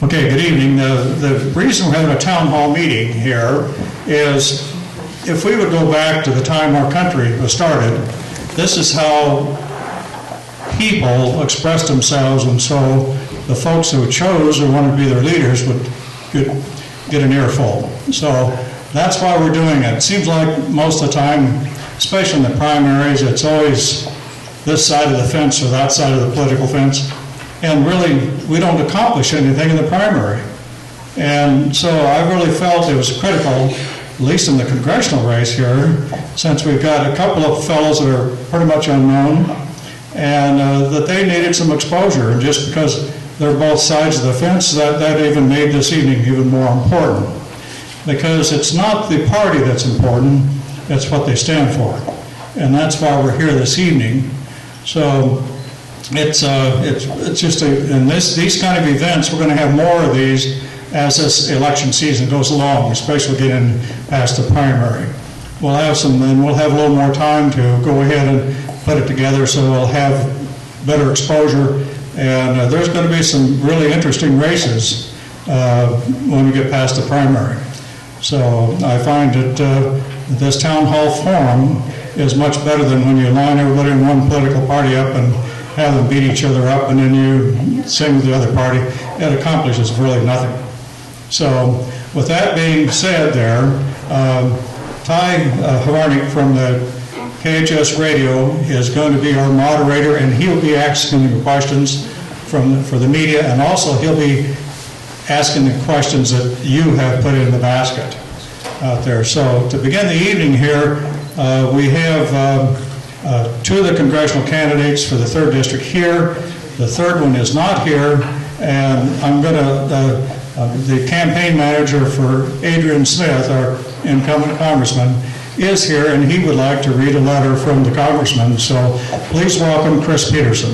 Okay, good evening. The reason we're having a town hall meeting here is if we would go back to the time our country was started, this is how people expressed themselves, and so the folks who chose or wanted to be their leaders would get an earful. So that's why we're doing it. It seems like most of the time, especially in the primaries, it's always this side of the fence or that side of the political fence. And really, we don't accomplish anything in the primary. And so I really felt it was critical, at least in the congressional race here, since we've got a couple of fellows that are pretty much unknown, and that they needed some exposure. And just because they're both sides of the fence, that even made this evening even more important. Because it's not the party that's important, it's what they stand for. And that's why we're here this evening. So it's just in these kind of events, we're going to have more of these as this election season goes along, especially getting past the primary. We'll have a little more time to go ahead and put it together, so we'll have better exposure. And there's going to be some really interesting races when we get past the primary. So I find that this town hall forum is much better than when you line everybody in one political party up and have them beat each other up, and then you sing with the other party. It accomplishes really nothing. So with that being said there, Ty Havarnik from the KHS radio is going to be our moderator, and he'll be asking the questions for the media, and also he'll be asking the questions that you have put in the basket out there. So to begin the evening here, we have two of the congressional candidates for the 3rd District here. The third one is not here, and I'm going to, the campaign manager for Adrian Smith, our incumbent congressman, is here, and he would like to read a letter from the congressman. So please welcome Chris Peterson.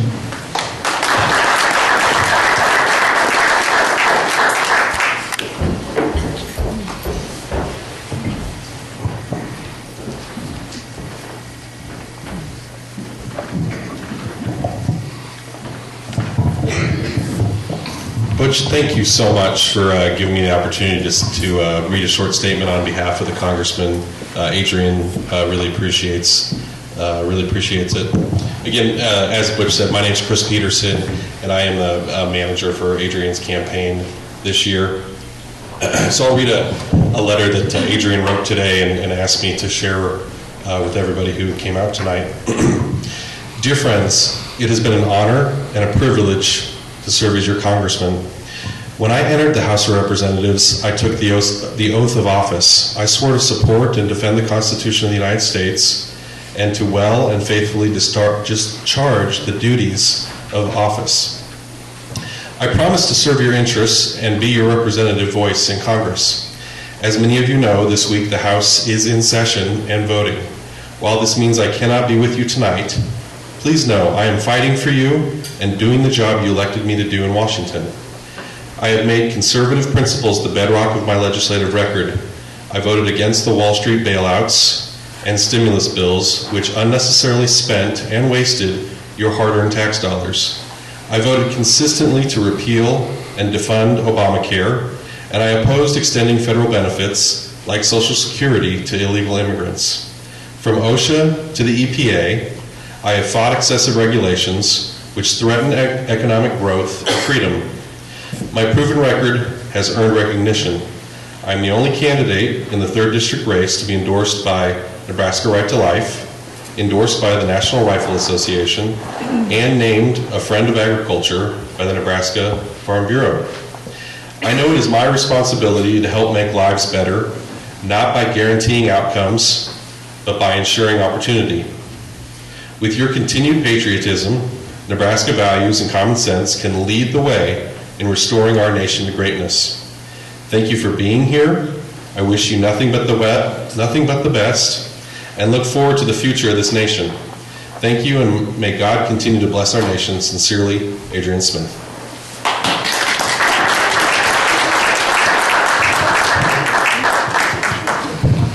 Butch, thank you so much for giving me the opportunity to read a short statement on behalf of the congressman. Adrian really appreciates it. Again, as Butch said, my name is Chris Peterson, and I am the manager for Adrian's campaign this year. So I'll read a letter that Adrian wrote today and asked me to share with everybody who came out tonight. Dear friends, it has been an honor and a privilege to serve as your congressman. When I entered the House of Representatives, I took the oath of office. I swore to support and defend the Constitution of the United States and to well and faithfully discharge the duties of office. I promise to serve your interests and be your representative voice in Congress. As many of you know, this week the House is in session and voting. While this means I cannot be with you tonight, please know I am fighting for you and doing the job you elected me to do in Washington. I have made conservative principles the bedrock of my legislative record. I voted against the Wall Street bailouts and stimulus bills, which unnecessarily spent and wasted your hard-earned tax dollars. I voted consistently to repeal and defund Obamacare, and I opposed extending federal benefits like Social Security to illegal immigrants. From OSHA to the EPA, I have fought excessive regulations which threaten economic growth and freedom. My proven record has earned recognition. I'm the only candidate in the 3rd District race to be endorsed by Nebraska Right to Life, endorsed by the National Rifle Association, and named a Friend of Agriculture by the Nebraska Farm Bureau. I know it is my responsibility to help make lives better, not by guaranteeing outcomes, but by ensuring opportunity. With your continued patriotism, Nebraska values and common sense can lead the way in restoring our nation to greatness. Thank you for being here. I wish you nothing but the best, and look forward to the future of this nation. Thank you, and may God continue to bless our nation. Sincerely, Adrian Smith.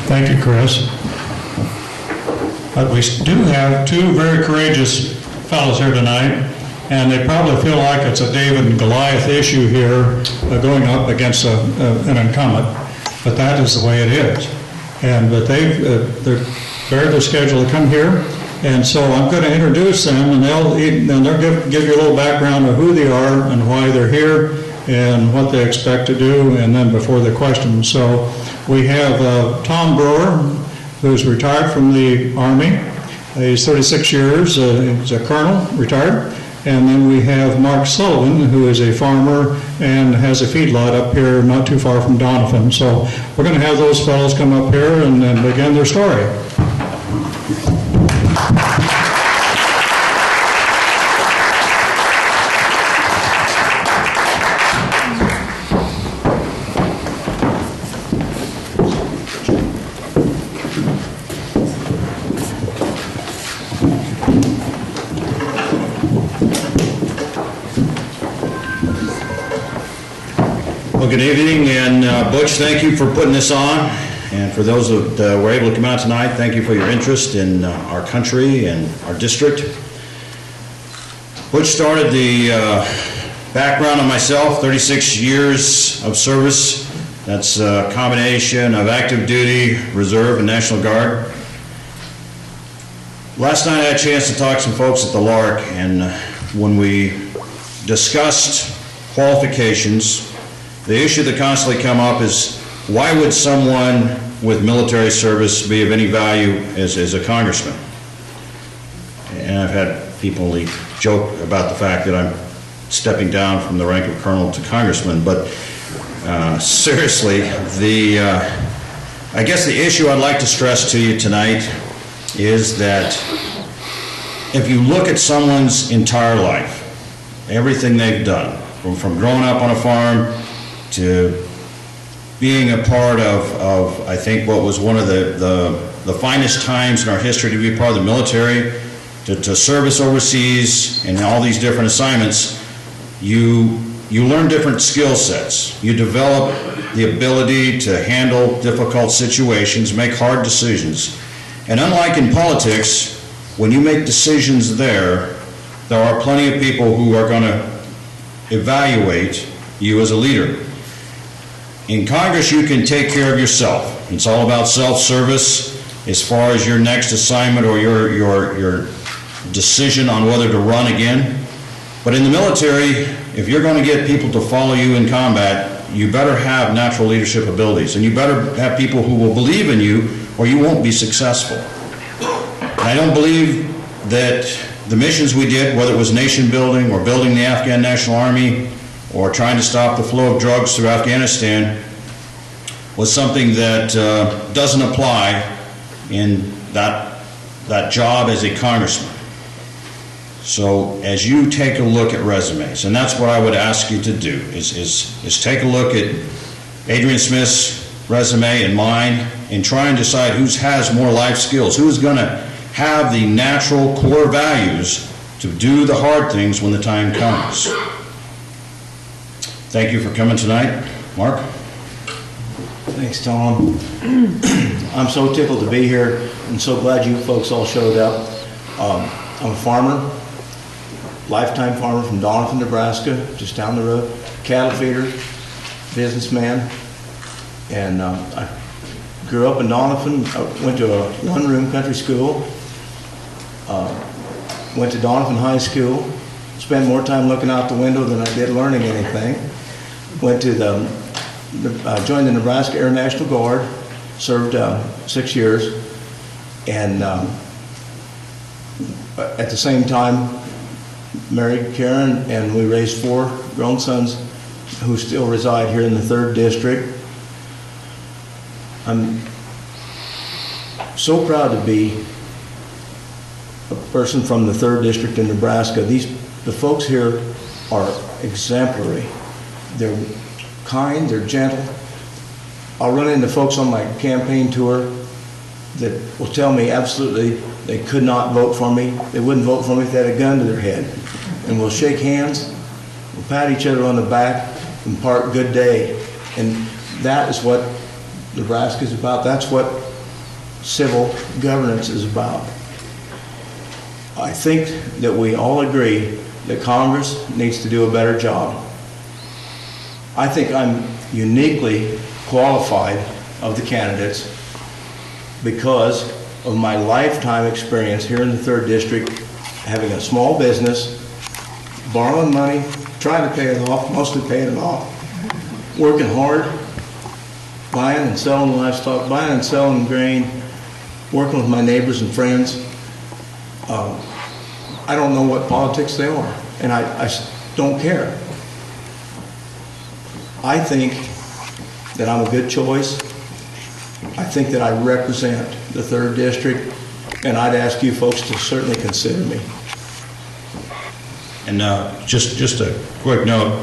Thank you, Chris. But we do have two very courageous fellows here tonight. And they probably feel like it's a David and Goliath issue here going up against an incumbent, but that is the way it is. But they're prepared their schedule to come here, and so I'm going to introduce them, and they'll give you a little background of who they are and why they're here and what they expect to do, and then before the questions. So we have Tom Brewer, who's retired from the Army. He's 36 years, he's a colonel, retired. And then we have Mark Sullivan, who is a farmer and has a feedlot up here not too far from Donovan. So we're going to have those fellows come up here and begin their story. Well, good evening, and Butch, thank you for putting this on. And for those that were able to come out tonight, thank you for your interest in our country and our district. Butch started the background on myself, 36 years of service. That's a combination of active duty, reserve, and National Guard. Last night I had a chance to talk to some folks at the LARC, and when we discussed qualifications, the issue that constantly come up is, why would someone with military service be of any value as a congressman? And I've had people joke about the fact that I'm stepping down from the rank of colonel to congressman, but seriously, I guess the issue I'd like to stress to you tonight is that if you look at someone's entire life, everything they've done, from growing up on a farm to being a part of I think what was one of the finest times in our history to be part of the military, to service overseas and all these different assignments, you learn different skill sets. You develop the ability to handle difficult situations, make hard decisions. And unlike in politics, when you make decisions there are plenty of people who are going to evaluate you as a leader. In Congress, you can take care of yourself. It's all about self-service as far as your next assignment or your decision on whether to run again. But in the military, if you're going to get people to follow you in combat, you better have natural leadership abilities, and you better have people who will believe in you, or you won't be successful. And I don't believe that the missions we did, whether it was nation building or building the Afghan National Army or trying to stop the flow of drugs through Afghanistan, was something that doesn't apply in that job as a congressman. So as you take a look at resumes, and that's what I would ask you to do, is take a look at Adrian Smith's resume and mine and try and decide who has more life skills, who's going to have the natural core values to do the hard things when the time comes. Thank you for coming tonight. Mark? Thanks, Tom. I'm so tickled to be here and so glad you folks all showed up. I'm a farmer, lifetime farmer from Donovan, Nebraska, just down the road, cattle feeder, businessman, and I grew up in Donovan. I went to a one-room country school, went to Donovan High School, spent more time looking out the window than I did learning anything. Went to joined the Nebraska Air National Guard, served 6 years, and at the same time married Karen, and we raised 4 grown sons who still reside here in the 3rd District. I'm so proud to be a person from the 3rd District in Nebraska. The folks here are exemplary. They're kind, they're gentle. I'll run into folks on my campaign tour that will tell me absolutely they could not vote for me. They wouldn't vote for me if they had a gun to their head. And we'll shake hands, we'll pat each other on the back, and part good day. And that is what Nebraska is about. That's what civil governance is about. I think that we all agree that Congress needs to do a better job. I think I'm uniquely qualified of the candidates because of my lifetime experience here in the 3rd District, having a small business, borrowing money, trying to pay it off, mostly paying it off, working hard, buying and selling livestock, buying and selling grain, working with my neighbors and friends. I don't know what politics they are, and I don't care. I think that I'm a good choice. I think that I represent the 3rd District, and I'd ask you folks to certainly consider me. And just a quick note,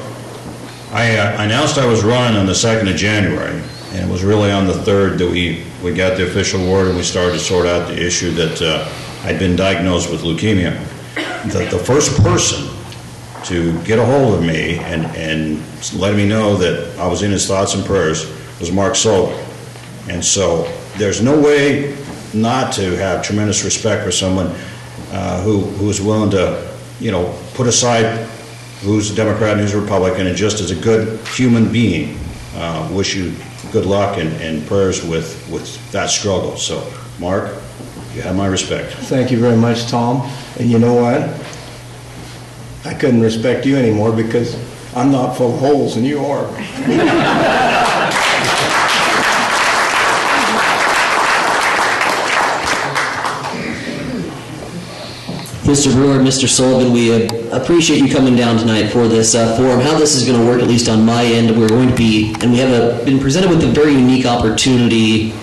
I announced I was running on the 2nd of January, and it was really on the 3rd that we got the official word and we started to sort out the issue that I'd been diagnosed with leukemia. The first person to get a hold of me and let me know that I was in his thoughts and prayers was Mark Sobel. And so there's no way not to have tremendous respect for someone who is willing to, put aside who's a Democrat and who's a Republican, and just as a good human being, wish you good luck and prayers with that struggle. So, Mark, you have my respect. Thank you very much, Tom. And you know what? I couldn't respect you anymore because I'm not full of holes and you are. Mr. Brewer, Mr. Sullivan, we appreciate you coming down tonight for this forum. How this is going to work, at least on my end, we're going to be, and we have been presented with a very unique opportunity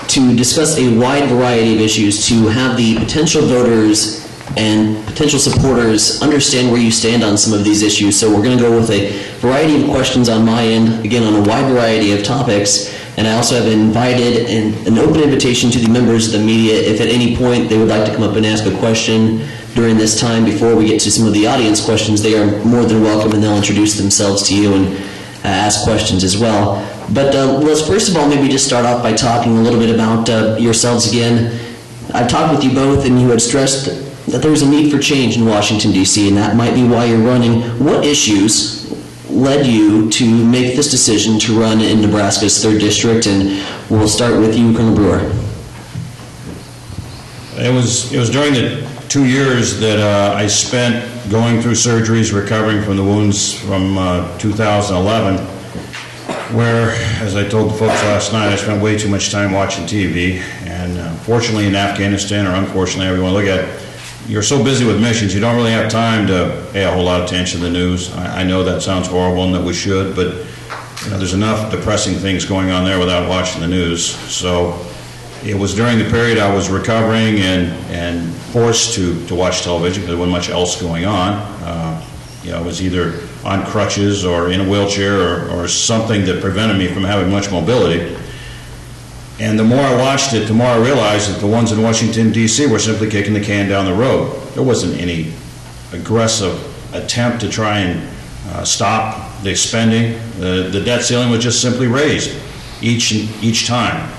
to discuss a wide variety of issues, to have the potential voters and potential supporters understand where you stand on some of these issues. So we're going to go with a variety of questions on my end, again, on a wide variety of topics. And I also have invited an open invitation to the members of the media if at any point they would like to come up and ask a question during this time before we get to some of the audience questions. They are more than welcome, and they'll introduce themselves to you and ask questions as well. But let's first of all maybe just start off by talking a little bit about yourselves again. I've talked with you both, and you had stressed that there was a need for change in Washington, D.C., and that might be why you're running. What issues led you to make this decision to run in Nebraska's 3rd District? And we'll start with you, Colonel Brewer. It was during the 2 years that I spent going through surgeries, recovering from the wounds from 2011, where, as I told the folks last night, I spent way too much time watching TV. And fortunately in Afghanistan, or unfortunately, however you want to look at it, you're so busy with missions, you don't really have time to pay a whole lot of attention to the news. I know that sounds horrible and that we should, but there's enough depressing things going on there without watching the news. So it was during the period I was recovering and forced to watch television because there wasn't much else going on. I was either on crutches or in a wheelchair or something that prevented me from having much mobility. And the more I watched it, the more I realized that the ones in Washington, D.C. were simply kicking the can down the road. There wasn't any aggressive attempt to try and stop the spending. The debt ceiling was just simply raised each time.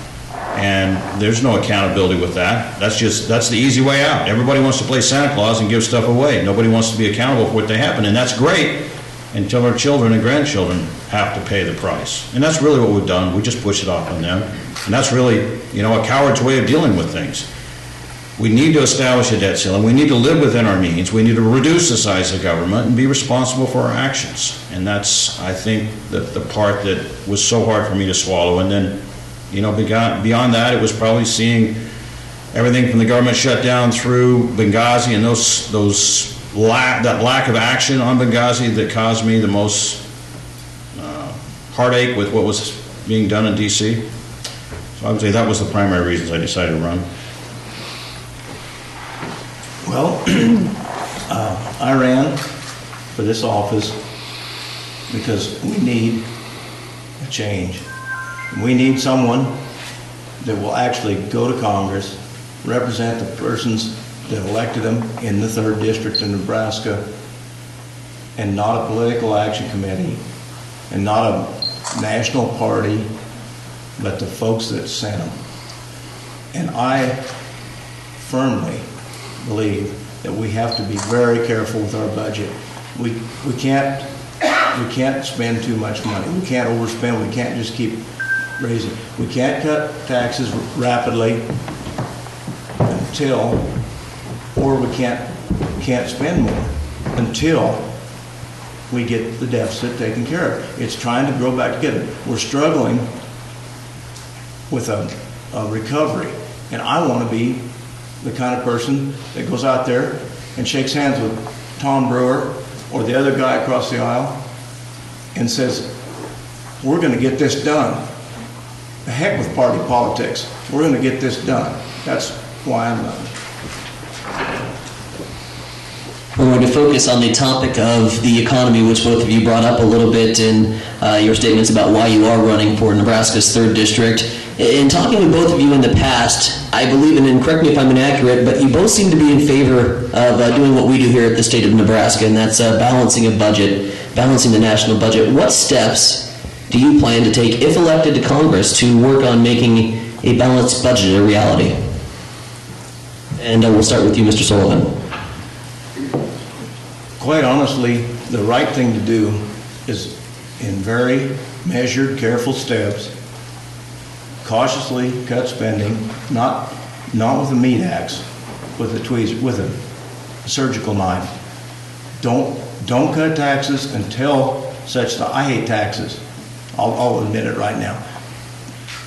And there's no accountability with that. That's the easy way out. Everybody wants to play Santa Claus and give stuff away. Nobody wants to be accountable for what they happen. And that's great until our children and grandchildren have to pay the price. And that's really what we've done. We just push it off on them. And that's really, a coward's way of dealing with things. We need to establish a debt ceiling. We need to live within our means. We need to reduce the size of government and be responsible for our actions. And that's, I think, the part that was so hard for me to swallow. And then, beyond that, it was probably seeing everything from the government shutdown through Benghazi and that lack of action on Benghazi that caused me the most heartache with what was being done in D.C. So I would say that was the primary reasons I decided to run. Well, I ran for this office because we need a change. We need someone that will actually go to Congress, represent the persons that elected them in the 3rd District in Nebraska, and not a political action committee, and not a national party, but the folks that sent them. And I firmly believe that we have to be very careful with our budget. We can't spend too much money. We can't overspend. We can't just keep raising. We can't cut taxes rapidly until, or we can't spend more until we get the deficit taken care of. It's trying to grow back together. We're struggling with a recovery, and I want to be the kind of person that goes out there and shakes hands with Tom Brewer or the other guy across the aisle and says, we're going to get this done. The heck with party politics. We're going to get this done. That's why I'm running. We're going to focus on the topic of the economy, which both of you brought up a little bit in your statements about why you are running for Nebraska's 3rd District. In talking with both of you in the past, I believe, and correct me if I'm inaccurate, but you both seem to be in favor of doing what we do here at the state of Nebraska, and that's balancing a budget, balancing the national budget. What steps do you plan to take, if elected to Congress, to work on making a balanced budget a reality? And we'll start with you, Mr. Sullivan. Quite honestly, the right thing to do is in very measured, careful steps, cautiously cut spending, not with a meat axe, with a tweezer, with a surgical knife. Don't cut taxes until such time. I hate taxes. I'll admit it right now.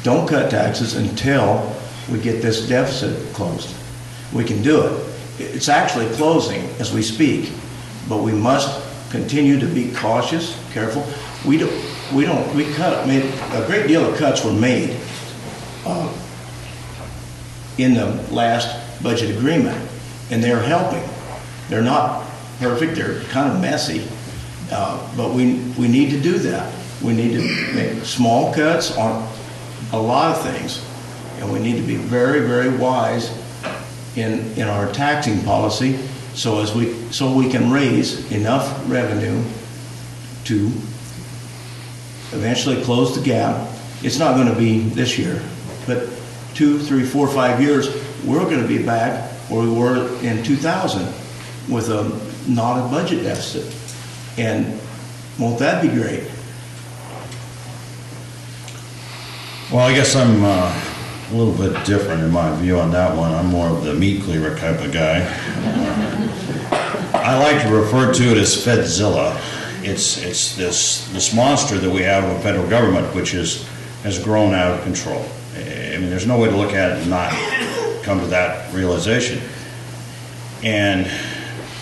Don't cut taxes until we get this deficit closed. We can do it. It's actually closing as we speak, but we must continue to be cautious, careful. We cut. I mean, a great deal of cuts were made in the last budget agreement, and they're helping. They're not perfect. They're kind of messy, but we need to do that. We need to make small cuts on a lot of things, and we need to be very, very wise in our taxing policy, so we can raise enough revenue to eventually close the gap. It's not going to be this year, but 2, 3, 4, 5 years, we're going to be back where we were in 2000 with not a budget deficit. And won't that be great? Well, I guess I'm a little bit different in my view on that one. I'm more of the meat cleaver type of guy. I like to refer to it as Fedzilla. It's this monster that we have in the federal government, which has grown out of control. I mean, there's no way to look at it and not come to that realization. And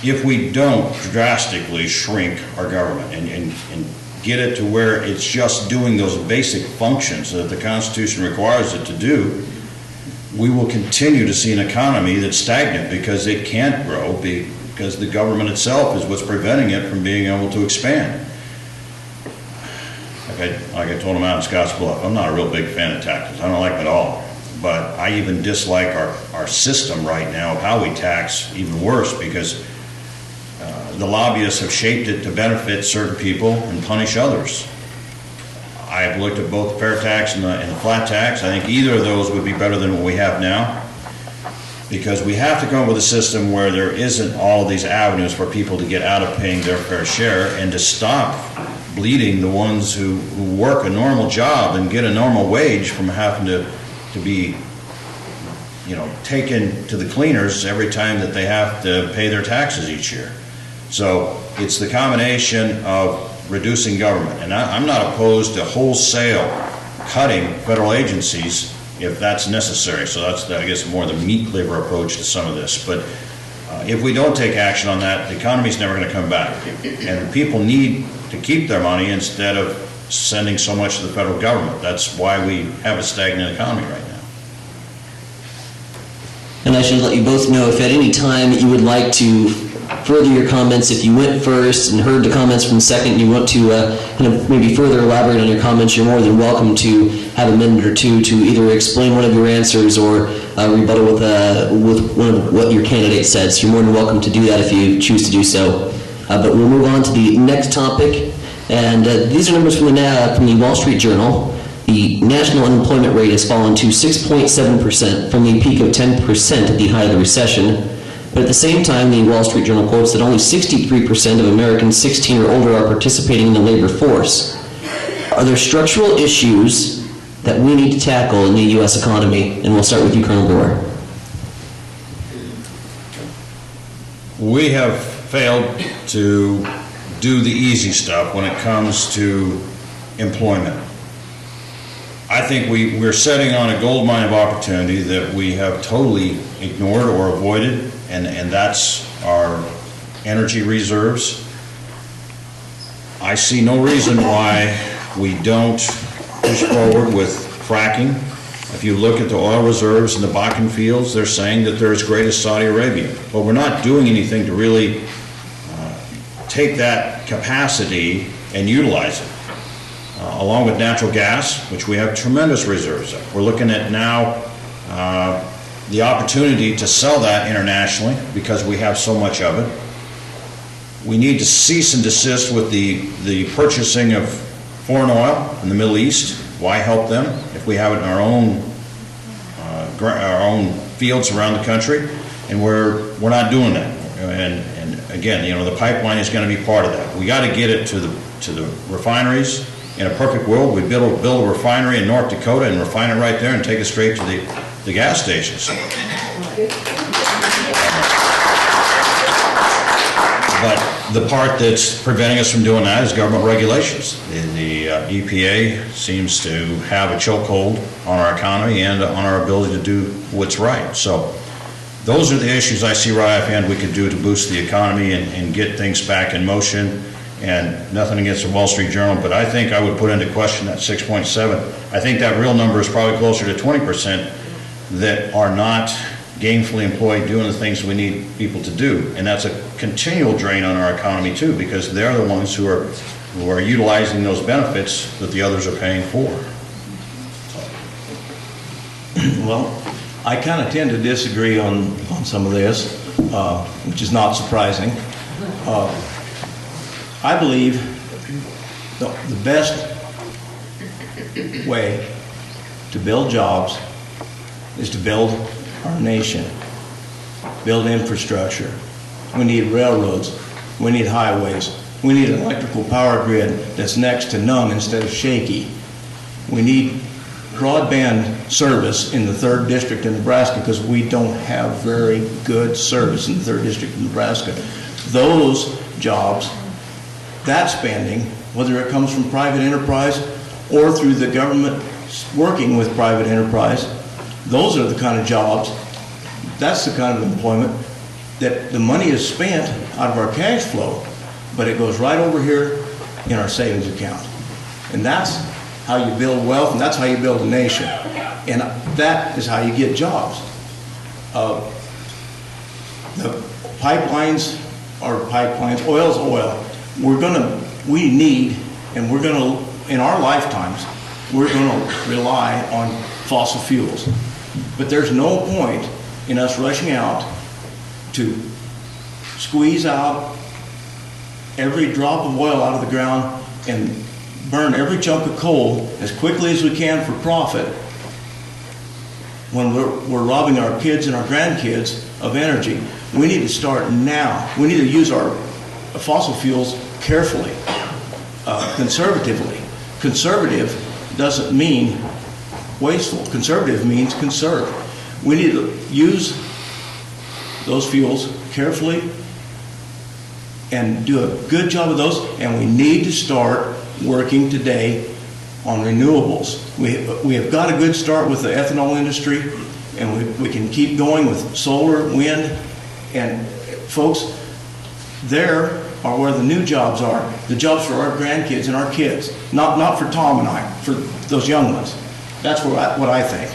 if we don't drastically shrink our government and get it to where it's just doing those basic functions that the Constitution requires it to do, we will continue to see an economy that's stagnant because it can't grow because the government itself is what's preventing it from being able to expand. Like I told him out in Scottsbluff, I'm not a real big fan of taxes. I don't like them at all. But I even dislike our system right now of how we tax even worse because the lobbyists have shaped it to benefit certain people and punish others. I have looked at both the fair tax and the flat tax. I think either of those would be better than what we have now because we have to come up with a system where there isn't all of these avenues for people to get out of paying their fair share and to stop bleeding the ones who work a normal job and get a normal wage from having to be, taken to the cleaners every time that they have to pay their taxes each year. So it's the combination of reducing government. And I'm not opposed to wholesale cutting federal agencies if that's necessary. So that's, I guess, more the meat cleaver approach to some of this. But if we don't take action on that, the economy's never going to come back. And people need to keep their money instead of sending so much to the federal government. That's why we have a stagnant economy right now. And I should let you both know if at any time you would like to further your comments, if you went first and heard the comments from the second, you want to kind of maybe further elaborate on your comments, you're more than welcome to have a minute or two to either explain one of your answers or rebuttal with one of what your candidate said. So you're more than welcome to do that if you choose to do so. But we'll move on to the next topic. And these are numbers from the Wall Street Journal. The national unemployment rate has fallen to 6.7% from the peak of 10% at the height of the recession. But at the same time, the Wall Street Journal quotes that only 63% of Americans 16 or older are participating in the labor force. Are there structural issues that we need to tackle in the U.S. economy? And we'll start with you, Colonel Brewer. We have failed to do the easy stuff when it comes to employment. I think we're setting on a gold mine of opportunity that we have totally ignored or avoided, and that's our energy reserves. I see no reason why we don't push forward with fracking. If you look at the oil reserves in the Bakken fields, they're saying that they're as great as Saudi Arabia. But we're not doing anything to really take that capacity and utilize it. Along with natural gas, which we have tremendous reserves of. We're looking at now the opportunity to sell that internationally because we have so much of it. We need to cease and desist with the purchasing of foreign oil in the Middle East. Why help them if we have it in our own fields around the country? And we're not doing that. And again, you know, the pipeline is going to be part of that. We got to get it to the refineries. In a perfect world, we'd build a refinery in North Dakota and refine it right there and take it straight to the gas stations. But the part that's preventing us from doing that is government regulations. The EPA seems to have a chokehold on our economy and on our ability to do what's right. So those are the issues I see right offhand we could do to boost the economy and get things back in motion. And nothing against the Wall Street Journal, but I think I would put into question that 6.7. I think that real number is probably closer to 20% that are not gainfully employed doing the things we need people to do. And that's a continual drain on our economy too, because they're the ones who are utilizing those benefits that the others are paying for. Well, I kind of tend to disagree on some of this, which is not surprising. I believe the best way to build jobs is to build our nation, build infrastructure. We need railroads, we need highways, we need an electrical power grid that's next to none instead of shaky. We need broadband service in the 3rd District in Nebraska because we don't have very good service in the 3rd District in Nebraska. Those jobs, that spending, whether it comes from private enterprise or through the government working with private enterprise, those are the kind of jobs, that's the kind of employment that the money is spent out of our cash flow, but it goes right over here in our savings account. And that's how you build wealth, and that's how you build a nation. And that is how you get jobs. The pipelines are pipelines, oil's oil. We need, and we're gonna, in our lifetimes, we're gonna rely on fossil fuels. But there's no point in us rushing out to squeeze out every drop of oil out of the ground and burn every chunk of coal as quickly as we can for profit when we're robbing our kids and our grandkids of energy. We need to start now. We need to use our fossil fuels carefully, conservatively. Conservative doesn't mean wasteful. Conservative means conserve. We need to use those fuels carefully and do a good job of those, and we need to start working today on renewables. We have got a good start with the ethanol industry, and we can keep going with solar, wind, and folks, there are where the new jobs are, the jobs for our grandkids and our kids, not for Tom and I, for those young ones. That's what I think.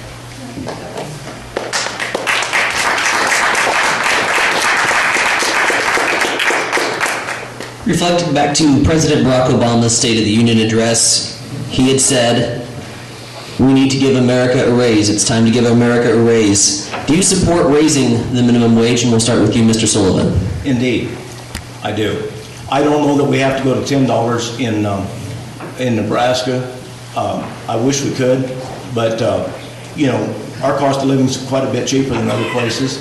Reflecting back to President Barack Obama's State of the Union address, he had said, "We need to give America a raise. It's time to give America a raise." Do you support raising the minimum wage? And we'll start with you, Mr. Sullivan. Indeed, I do. I don't know that we have to go to $10 in Nebraska. I wish we could, but you know, our cost of living is quite a bit cheaper than other places.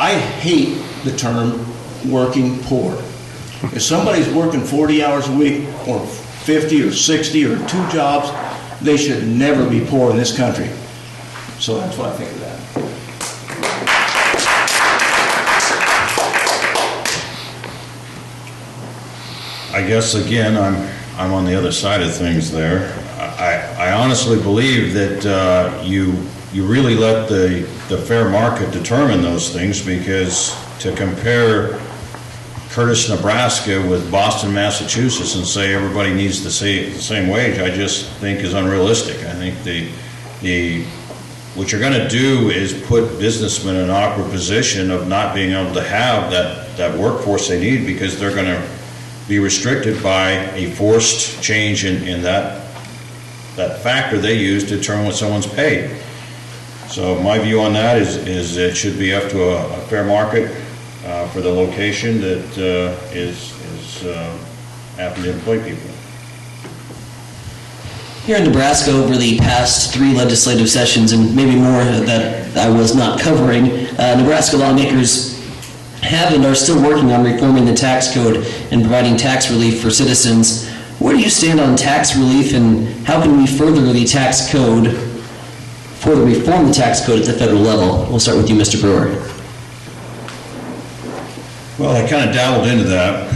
I hate the term working poor. If somebody's working 40 hours a week, or 50 or 60 or 2 jobs, they should never be poor in this country. So that's what I think of that. I guess, again, I'm on the other side of things there. I honestly believe that you really let the fair market determine those things, because to compare Curtis, Nebraska with Boston, Massachusetts and say everybody needs the same wage, I just think is unrealistic. I think what you're going to do is put businessmen in an awkward position of not being able to have that workforce they need, because they're going to be restricted by a forced change in that factor they use to determine what someone's paid. So my view on that is it should be up to a fair market for the location that is happy to employ people. Here in Nebraska, over the past 3 legislative sessions, and maybe more that I was not covering, Nebraska lawmakers have and are still working on reforming the tax code and providing tax relief for citizens. Where do you stand on tax relief, and how can we further the tax code, further reform the tax code at the federal level? We'll start with you, Mr. Brewer. Well, I kind of dabbled into that.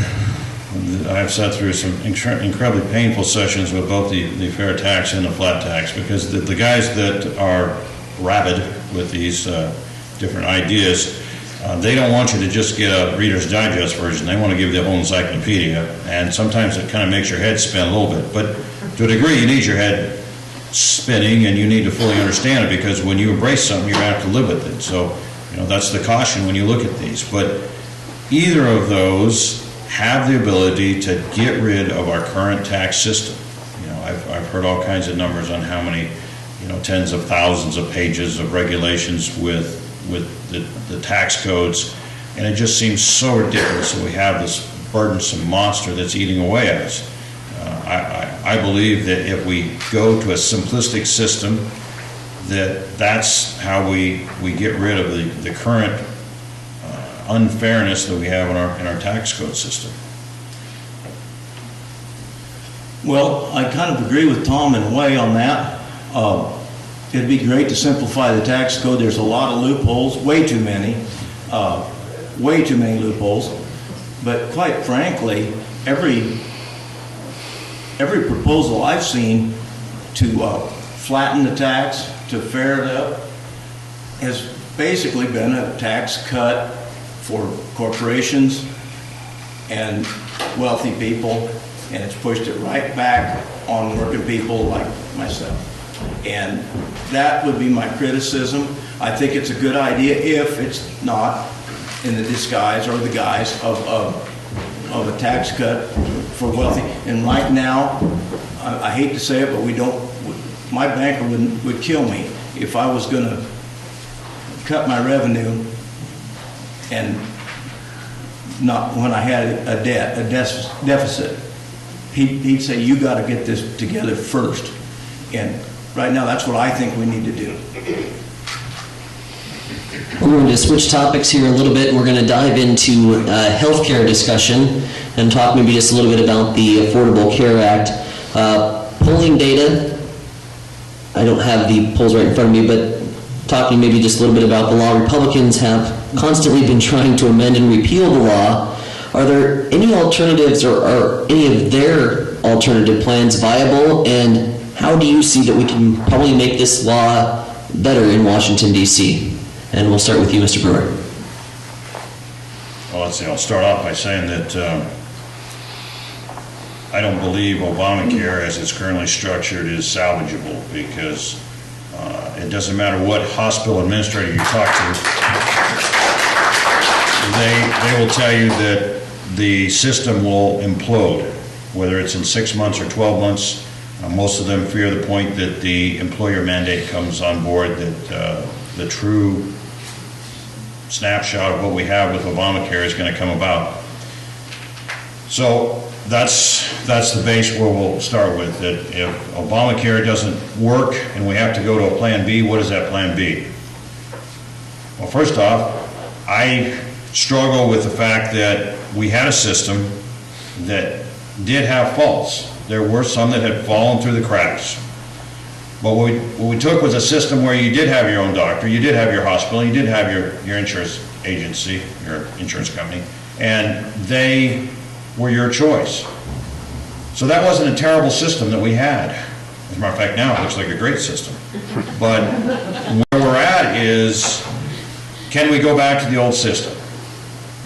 I've sat through some incredibly painful sessions with both the fair tax and the flat tax, because the guys that are rabid with these different ideas, they don't want you to just get a Reader's Digest version. They want to give you the whole encyclopedia, and sometimes it kind of makes your head spin a little bit. But to a degree, you need your head spinning, and you need to fully understand it, because when you embrace something, you're going to have to live with it. So, that's the caution when you look at these. But either of those have the ability to get rid of our current tax system. I've heard all kinds of numbers on how many, tens of thousands of pages of regulations with the tax codes, and it just seems so ridiculous that we have this burdensome monster that's eating away at us. I believe that if we go to a simplistic system, that's how we get rid of the current unfairness that we have in our tax code system. Well, I kind of agree with Tom in a way on that. It'd be great to simplify the tax code. There's a lot of loopholes, way too many loopholes. But quite frankly, every proposal I've seen to flatten the tax, to fair it up, has basically been a tax cut for corporations and wealthy people, and it's pushed it right back on working people like myself. And that would be my criticism. I think it's a good idea if it's not in the disguise or the guise of a tax cut for wealthy. And right now, I hate to say it, but my banker would kill me if I was going to cut my revenue and not when I had a deficit. He'd say, you got to get this together first. And right now, that's what I think we need to do. We're going to switch topics here a little bit. We're going to dive into healthcare discussion and talk maybe just a little bit about the Affordable Care Act. Polling data, I don't have the polls right in front of me, but talking maybe just a little bit about the law. Republicans have constantly been trying to amend and repeal the law. Are there any alternatives, or are any of their alternative plans viable? And how do you see that we can probably make this law better in Washington, D.C.? And we'll start with you, Mr. Brewer. Well, let's see. I'll start off by saying that I don't believe Obamacare, as it's currently structured, is salvageable, because it doesn't matter what hospital administrator you talk to, they will tell you that the system will implode, whether it's in 6 months or 12 months. Most of them fear the point that the employer mandate comes on board, that the true snapshot of what we have with Obamacare is going to come about. So that's the base where we'll start with. That if Obamacare doesn't work and we have to go to a plan B, what is that plan B? Well, first off, I struggle with the fact that we had a system that did have faults. There were some that had fallen through the cracks. But what we took was a system where you did have your own doctor, you did have your hospital, you did have your insurance agency, your insurance company, and they were your choice. So that wasn't a terrible system that we had. As a matter of fact, now it looks like a great system. But where we're at is, can we go back to the old system?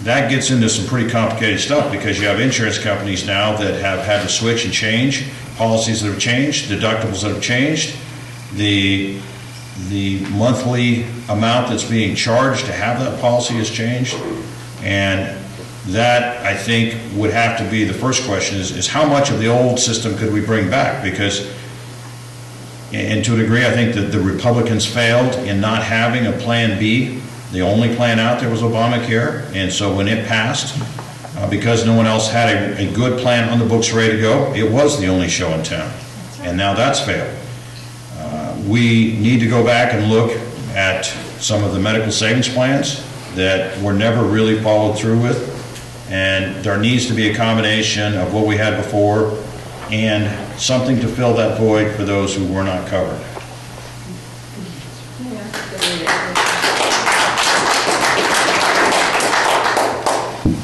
That gets into some pretty complicated stuff because you have insurance companies now that have had to switch and change, policies that have changed, deductibles that have changed, the monthly amount that's being charged to have that policy has changed, and that, I think, would have to be the first question is how much of the old system could we bring back? Because, and to a degree, I think that the Republicans failed in not having a Plan B. The only plan out there was Obamacare, and so when it passed, because no one else had a good plan on the books ready to go, it was the only show in town, and now that's failed. We need to go back and look at some of the medical savings plans that were never really followed through with, and there needs to be a combination of what we had before and something to fill that void for those who were not covered.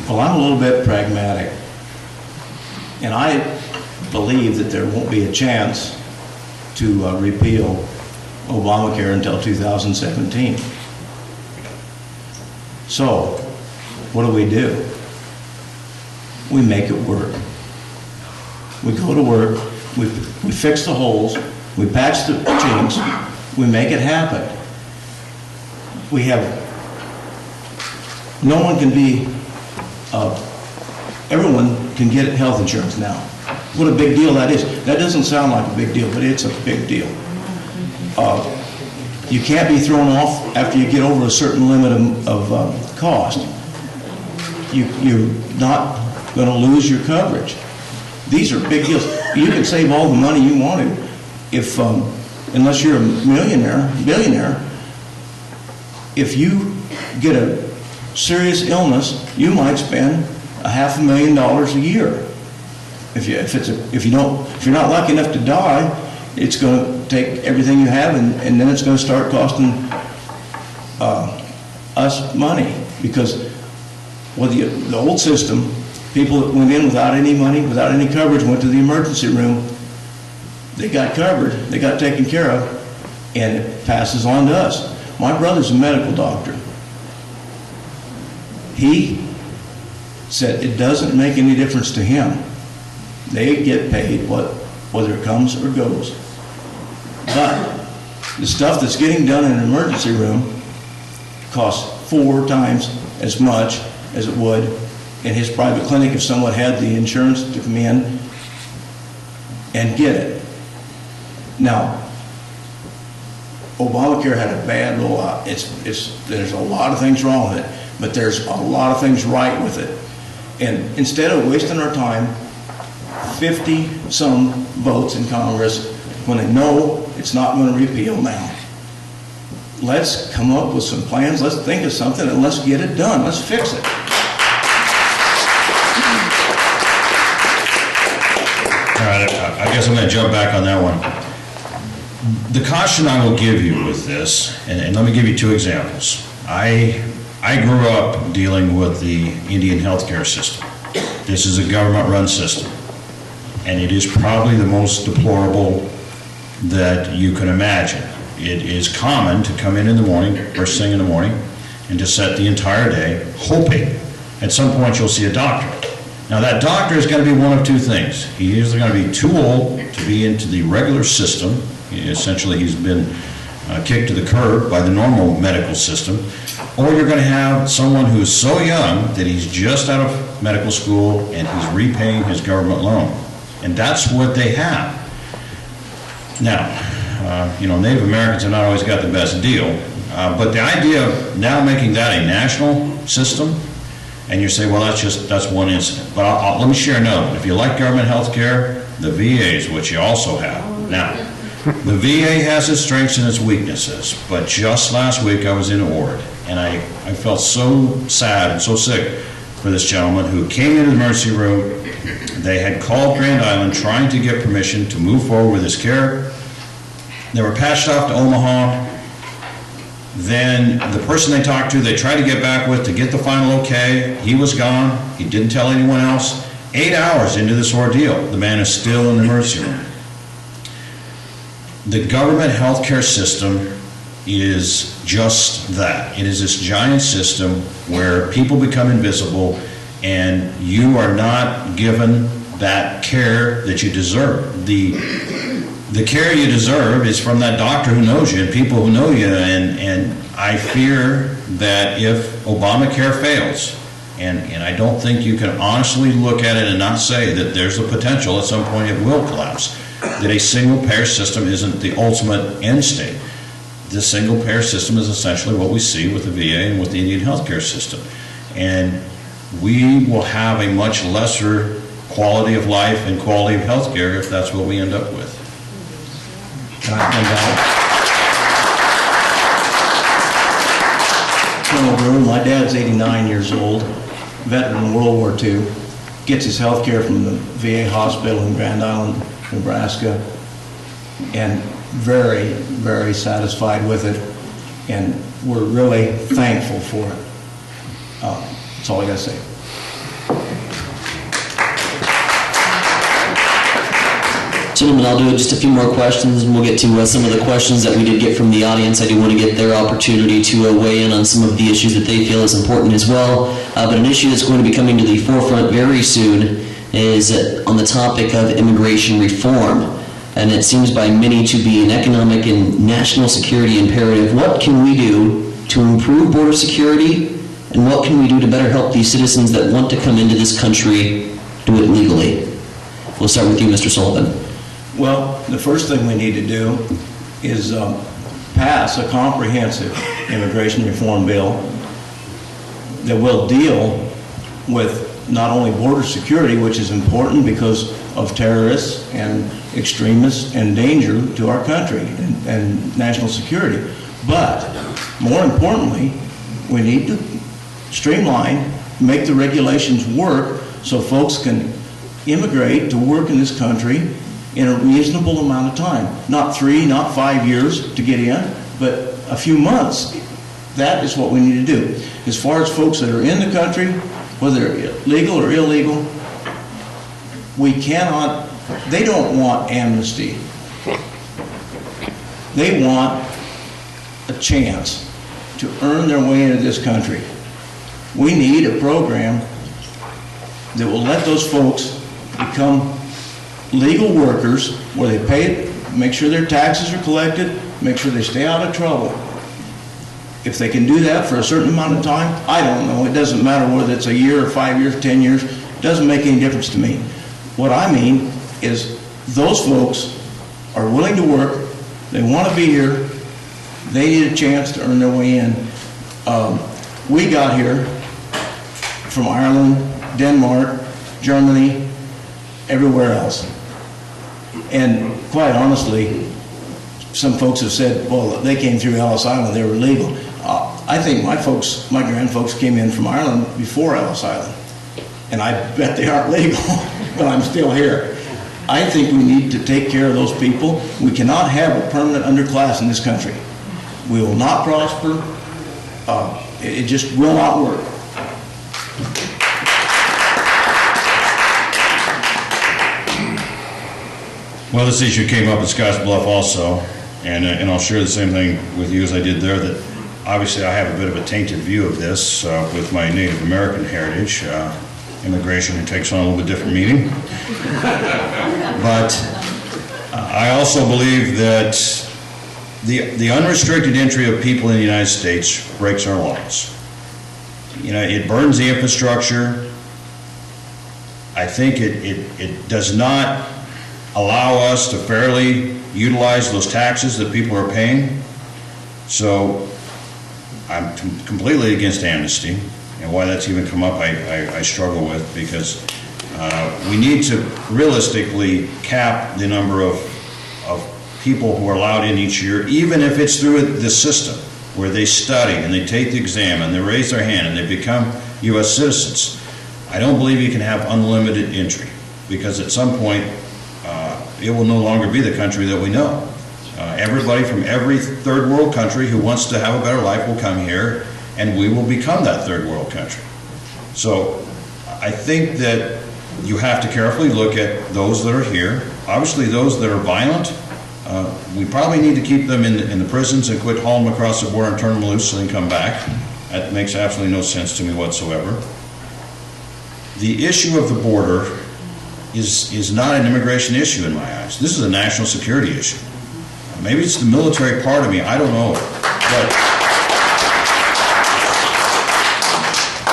Well, I'm a little bit pragmatic, and I believe that there won't be a chance to repeal Obamacare until 2017. So, what do? We make it work. We go to work, we fix the holes, we patch the chinks, we make it happen. We have, no one can be, everyone can get health insurance now. What a big deal that is. That doesn't sound like a big deal, but it's a big deal. You can't be thrown off after you get over a certain limit of cost. You're not going to lose your coverage. These are big deals. You can save all the money you want to if, unless you're a billionaire, if you get a serious illness, you might spend $500,000 a year. If you're not lucky enough to die, it's going to take everything you have, and then it's going to start costing us money. Because the old system, people that went in without any money, without any coverage, went to the emergency room. They got covered, they got taken care of, and it passes on to us. My brother's a medical doctor. He said it doesn't make any difference to him. They get paid whether it comes or goes. But the stuff that's getting done in an emergency room costs 4 times as much as it would in his private clinic if someone had the insurance to come in and get it. Now, Obamacare had a bad rollout. There's a lot of things wrong with it, but there's a lot of things right with it. And instead of wasting our time, 50-some votes in Congress when they know it's not going to repeal now. Let's come up with some plans, let's think of something, and let's get it done. Let's fix it. All right, I guess I'm going to jump back on that one. The caution I will give you with this, and let me give you 2 examples. I grew up dealing with the Indian healthcare system. This is a government-run system, and it is probably the most deplorable that you can imagine. It is common to come in the morning, first thing in the morning, and to set the entire day hoping at some point you'll see a doctor. Now that doctor is going to be one of 2 things. He is going to be too old to be into the regular system. Essentially, he's been kicked to the curb by the normal medical system. Or you're going to have someone who's so young that he's just out of medical school and he's repaying his government loan. And that's what they have. Now, Native Americans have not always got the best deal, but the idea of now making that a national system, and you say, well, that's one incident. But let me share another one. If you like government health care, the VA is what you also have. Now, the VA has its strengths and its weaknesses, but just last week I was in Ord, And I felt so sad and so sick for this gentleman who came into the emergency room. They had called Grand Island trying to get permission to move forward with his care. They were patched off to Omaha. Then the person they talked to, they tried to get back with to get the final okay. He was gone. He didn't tell anyone else. 8 hours into this ordeal, the man is still in the emergency room. The government healthcare system is just that. It is this giant system where people become invisible and you are not given that care that you deserve. The care you deserve is from that doctor who knows you and people who know you, and I fear that if Obamacare fails, and I don't think you can honestly look at it and not say that there's a potential at some point it will collapse, that a single-payer system isn't the ultimate end state. The single-payer system is essentially what we see with the VA and with the Indian healthcare system. And we will have a much lesser quality of life and quality of healthcare if that's what we end up with. Colonel Brewer, my dad's 89 years old, veteran in World War II, gets his health care from the VA hospital in Grand Island, Nebraska, and very, very satisfied with it, and we're really thankful for it. That's all I got to say. Gentlemen, I'll do just a few more questions, and we'll get to some of the questions that we did get from the audience. I do want to get their opportunity to weigh in on some of the issues that they feel is important as well. But an issue that's going to be coming to the forefront very soon is on the topic of immigration reform. And it seems by many to be an economic and national security imperative. What can we do to improve border security, and what can we do to better help these citizens that want to come into this country do it legally? We'll start with you, Mr. Sullivan. Well, the first thing we need to do is pass a comprehensive immigration reform bill that will deal with not only border security, which is important because of terrorists and extremists and danger to our country and national security, but more importantly, we need to streamline, make the regulations work so folks can immigrate to work in this country in a reasonable amount of time. Not 3, not 5 years to get in, but a few months. That is what we need to do. As far as folks that are in the country, whether legal or illegal, we cannot, they don't want amnesty. They want a chance to earn their way into this country. We need a program that will let those folks become legal workers where they pay it, make sure their taxes are collected, make sure they stay out of trouble. If they can do that for a certain amount of time, I don't know. It doesn't matter whether it's a year or 5 years, 10 years. It doesn't make any difference to me. What I mean is those folks are willing to work. They want to be here. They need a chance to earn their way in. We got here from Ireland, Denmark, Germany, everywhere else. And quite honestly, some folks have said, well, they came through Ellis Island, they were legal. I think my grandfolks came in from Ireland before Ellis Island. And I bet they aren't legal, but I'm still here. I think we need to take care of those people. We cannot have a permanent underclass in this country. We will not prosper. It just will not work. Well, this issue came up at Scotts Bluff also, and I'll share the same thing with you as I did there, that obviously I have a bit of a tainted view of this with my Native American heritage. Immigration takes on a little bit different meaning. But I also believe that the unrestricted entry of people in the United States breaks our laws. You know, it burdens the infrastructure. I think it does not allow us to fairly utilize those taxes that people are paying. So I'm completely against amnesty, and why that's even come up I struggle with, because we need to realistically cap the number of people who are allowed in each year, even if it's through this system. where they study and they take the exam and they raise their hand and they become U.S. citizens, I don't believe you can have unlimited entry, because at some point it will no longer be the country that we know. Everybody from every third world country who wants to have a better life will come here, and we will become that third world country. So I think that you have to carefully look at those that are here. Obviously, those that are violent, we probably need to keep them in the prisons and quit hauling them across the border and turn them loose so they can come back. That makes absolutely no sense to me whatsoever. The issue of the border is not an immigration issue in my eyes. This is a national security issue. Maybe it's the military part of me, I don't know. But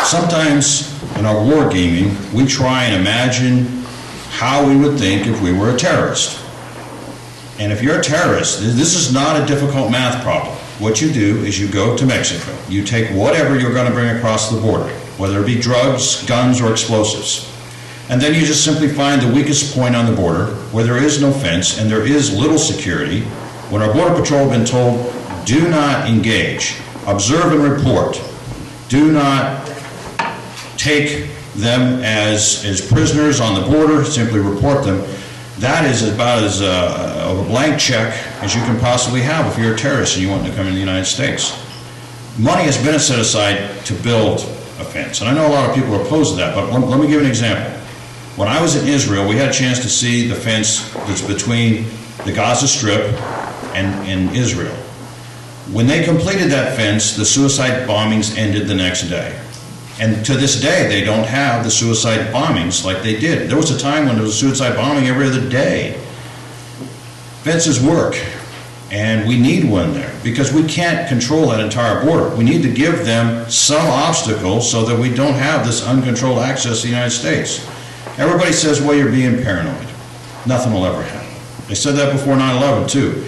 sometimes in our war gaming, we try and imagine how we would think if we were a terrorist. And if you're a terrorist, this is not a difficult math problem. What you do is you go to Mexico. You take whatever you're going to bring across the border, whether it be drugs, guns, or explosives. And then you just simply find the weakest point on the border where there is no fence and there is little security. When our Border Patrol have been told, do not engage, observe and report, do not take them as prisoners on the border, simply report them, that is about as of a blank check as you can possibly have if you're a terrorist and you want to come into the United States. Money has been set aside to build a fence, and I know a lot of people are opposed to that, but let me give an example. When I was in Israel, we had a chance to see the fence that's between the Gaza Strip and Israel. When they completed that fence, the suicide bombings ended the next day. And to this day, they don't have the suicide bombings like they did. There was a time when there was a suicide bombing every other day. Fences work, and we need one there because we can't control that entire border. We need to give them some obstacle so that we don't have this uncontrolled access to the United States. Everybody says, well, you're being paranoid. Nothing will ever happen. They said that before 9/11 too.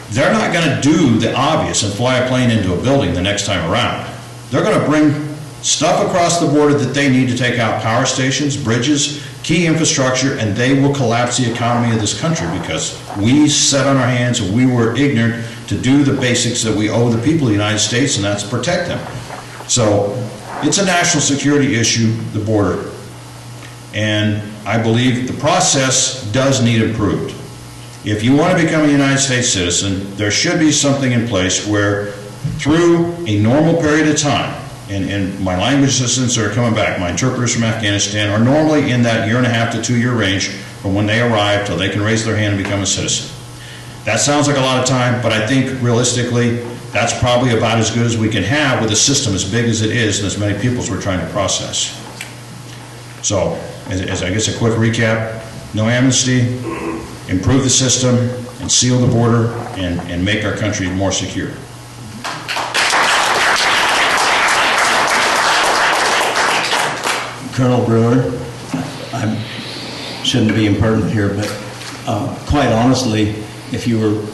They're not going to do the obvious and fly a plane into a building the next time around. They're going to bring stuff across the border that they need to take out power stations, bridges, key infrastructure, and they will collapse the economy of this country because we sat on our hands and we were ignorant to do the basics that we owe the people of the United States, and that's protect them. So it's a national security issue, the border, and I believe the process does need improved. If you want to become a United States citizen, there should be something in place where through a normal period of time, and my language assistants are coming back, my interpreters from Afghanistan are normally in that 1.5 to 2 year range from when they arrive till they can raise their hand and become a citizen. That sounds like a lot of time, but I think realistically that's probably about as good as we can have with a system as big as it is and as many people as we're trying to process. So, as I guess a quick recap, no amnesty, improve the system, and seal the border, and make our country more secure. Colonel Brewer, I shouldn't be impertinent here, but quite honestly, if you were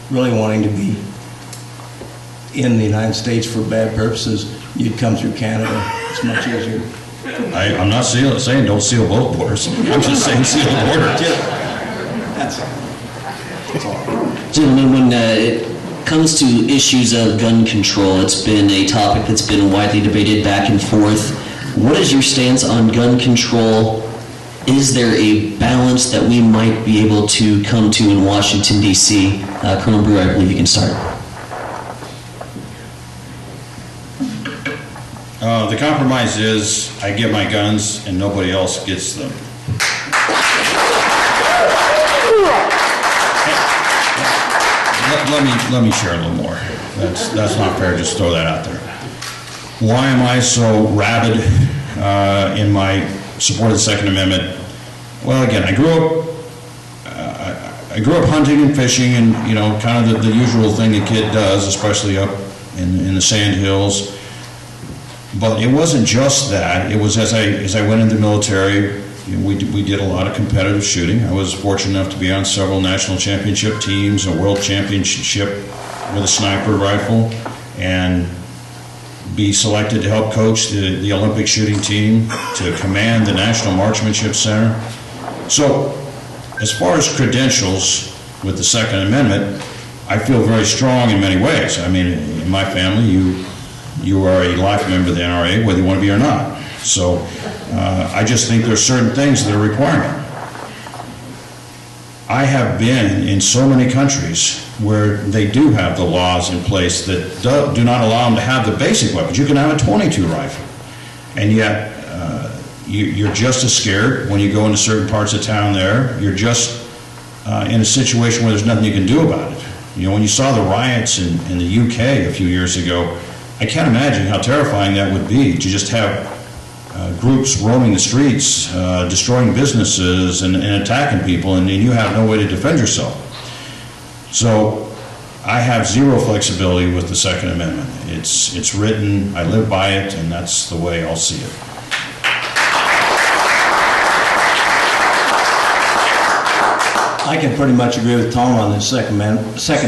really wanting to be in the United States for bad purposes, you'd come through Canada. It's much easier. I'm not saying don't seal both borders. I'm just saying seal the border. That's all. Gentlemen, when it comes to issues of gun control, it's been a topic that's been widely debated back and forth. What is your stance on gun control? Is there a balance that we might be able to come to in Washington, D.C.? Colonel Brewer, I believe you can start. The compromise is I get my guns and nobody else gets them. Let me share a little more. That's not fair. Just throw that out there. Why am I so rabid in my support of the Second Amendment? Well, again, I grew up hunting and fishing, and kind of the usual thing a kid does, especially up in the sand hills. But it wasn't just that. It was as I went into the military, we did a lot of competitive shooting. I was fortunate enough to be on several national championship teams, a world championship with a sniper rifle, and be selected to help coach the Olympic shooting team, to command the National Marksmanship Center. So, as far as credentials with the Second Amendment, I feel very strong in many ways. I mean, in my family, you are a life member of the NRA, whether you want to be or not. So I just think there's certain things that are a requirement. I have been in so many countries where they do have the laws in place that do not allow them to have the basic weapons. You can have a .22 rifle, and yet you're just as scared when you go into certain parts of town there. You're just in a situation where there's nothing you can do about it. You know, when you saw the riots in the UK a few years ago, I can't imagine how terrifying that would be to just have groups roaming the streets, destroying businesses and attacking people, and you have no way to defend yourself. So I have zero flexibility with the Second Amendment. It's written, I live by it, and that's the way I'll see it. I can pretty much agree with Tom on the Second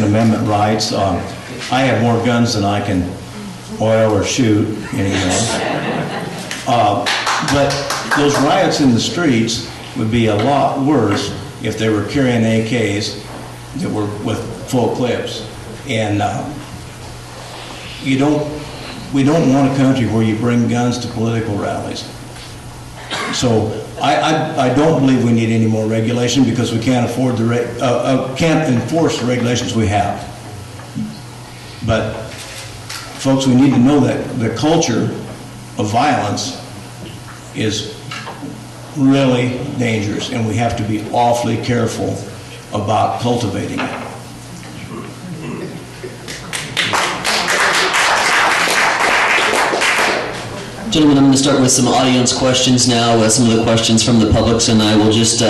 Amendment rights. I have more guns than I can oil or shoot anymore. But those riots in the streets would be a lot worse if they were carrying AKs that were with full clips. And we don't want a country where you bring guns to political rallies. So I don't believe we need any more regulation because we can't afford can't enforce the regulations we have. But folks, we need to know that the culture of violence is really dangerous, and we have to be awfully careful about cultivating it. Gentlemen, I'm going to start with some audience questions now, some of the questions from the public, and I will just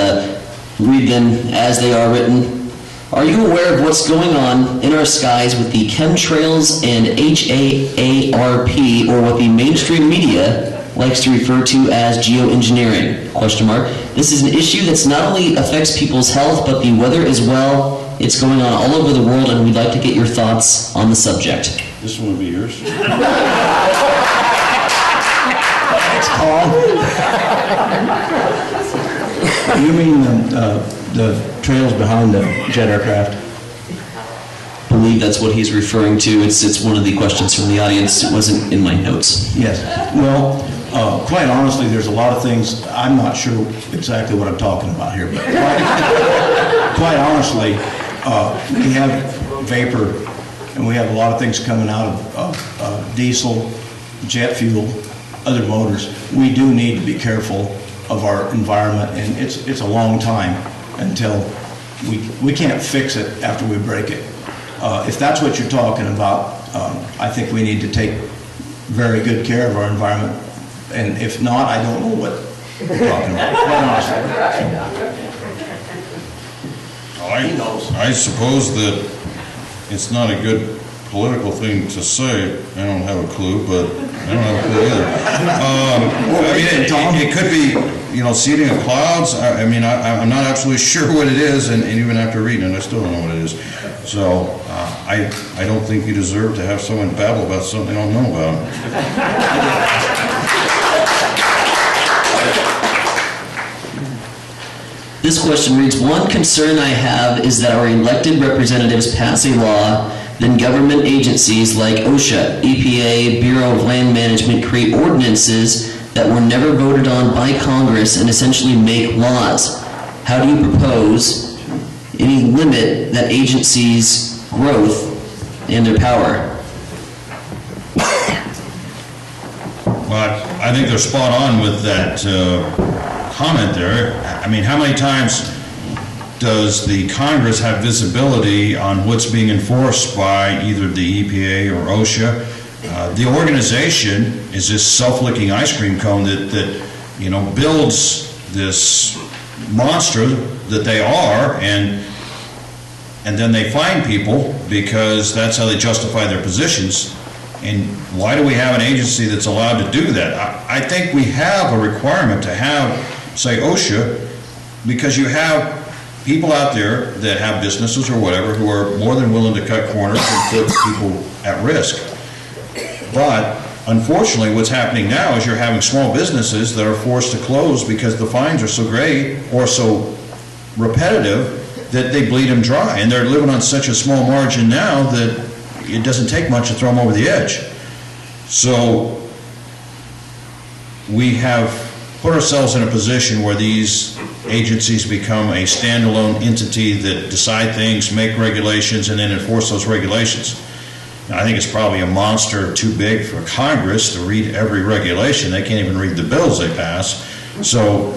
read them as they are written. Are you aware of what's going on in our skies with the chemtrails and HAARP, or what the mainstream media likes to refer to as geoengineering? Question mark. This is an issue that's not only affects people's health, but the weather as well. It's going on all over the world, and we'd like to get your thoughts on the subject. This one will be yours. You mean the trails behind the jet aircraft? I believe that's what he's referring to. It's one of the questions from the audience. It wasn't in my notes. Yes. Well, quite honestly, there's a lot of things. I'm not sure exactly what I'm talking about here, but quite honestly, we have vapor, and we have a lot of things coming out of diesel, jet fuel, other motors. We do need to be careful of our environment, and it's a long time until we can't fix it after we break it. If that's what you're talking about, I think we need to take very good care of our environment, and if not, I don't know what we're talking about, quite honestly. I suppose that it's not a good political thing to say. I don't have a clue, but I don't have a clue either. It could be, seeding of clouds. I'm not absolutely sure what it is, and even after reading it, I still don't know what it is. So I don't think you deserve to have someone babble about something they don't know about. This question reads, one concern I have is that our elected representatives pass a law, then government agencies like OSHA, EPA, Bureau of Land Management create ordinances that were never voted on by Congress and essentially make laws. How do you propose any limit that agencies' growth and their power? Well, I think they're spot on with that comment there. I mean, how many times does the Congress have visibility on what's being enforced by either the EPA or OSHA? The organization is this self-licking ice cream cone that builds this monster that they are, and then they fine people because that's how they justify their positions. And why do we have an agency that's allowed to do that? I think we have a requirement to have, say, OSHA, because you have people out there that have businesses or whatever who are more than willing to cut corners and put people at risk. But unfortunately, what's happening now is you're having small businesses that are forced to close because the fines are so great or so repetitive that they bleed them dry. And they're living on such a small margin now that it doesn't take much to throw them over the edge. So we have put ourselves in a position where these agencies become a standalone entity that decide things, make regulations, and then enforce those regulations. Now, I think it's probably a monster too big for Congress to read every regulation. They can't even read the bills they pass. So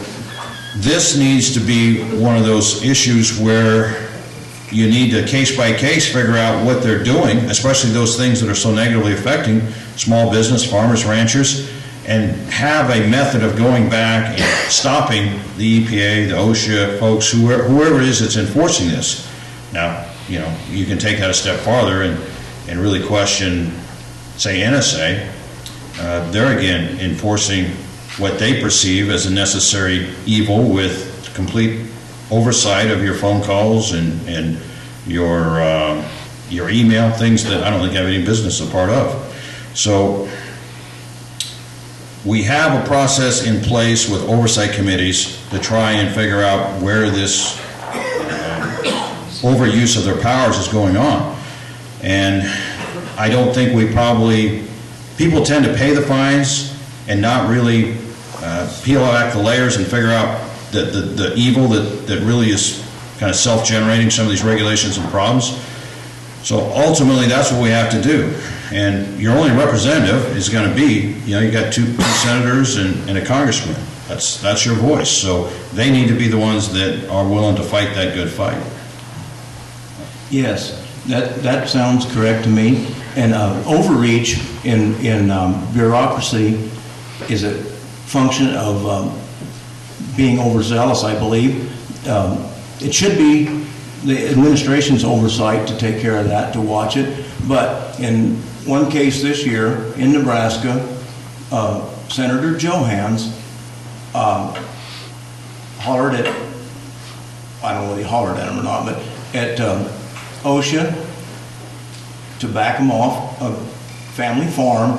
this needs to be one of those issues where you need to case by case figure out what they're doing, especially those things that are so negatively affecting small business, farmers, ranchers, and have a method of going back and stopping the EPA, the OSHA folks, whoever it is that's enforcing this. Now, you know, you can take that a step farther and really question, say, NSA. They're again enforcing what they perceive as a necessary evil with complete oversight of your phone calls and your email, things that I don't think have any business a part of. So we have a process in place with oversight committees to try and figure out where this overuse of their powers is going on. And I don't think people tend to pay the fines and not really peel back the layers and figure out the evil that really is kind of self-generating some of these regulations and problems. So ultimately, that's what we have to do. And your only representative is going to be, you got two senators and a congressman. That's your voice. So they need to be the ones that are willing to fight that good fight. Yes, that sounds correct to me. And overreach in bureaucracy is a function of being overzealous, I believe. It should be the administration's oversight to take care of that, to watch it. But in one case this year in Nebraska, Senator Johans hollered at, I don't know whether he hollered at him or not, but at OSHA to back them off a family farm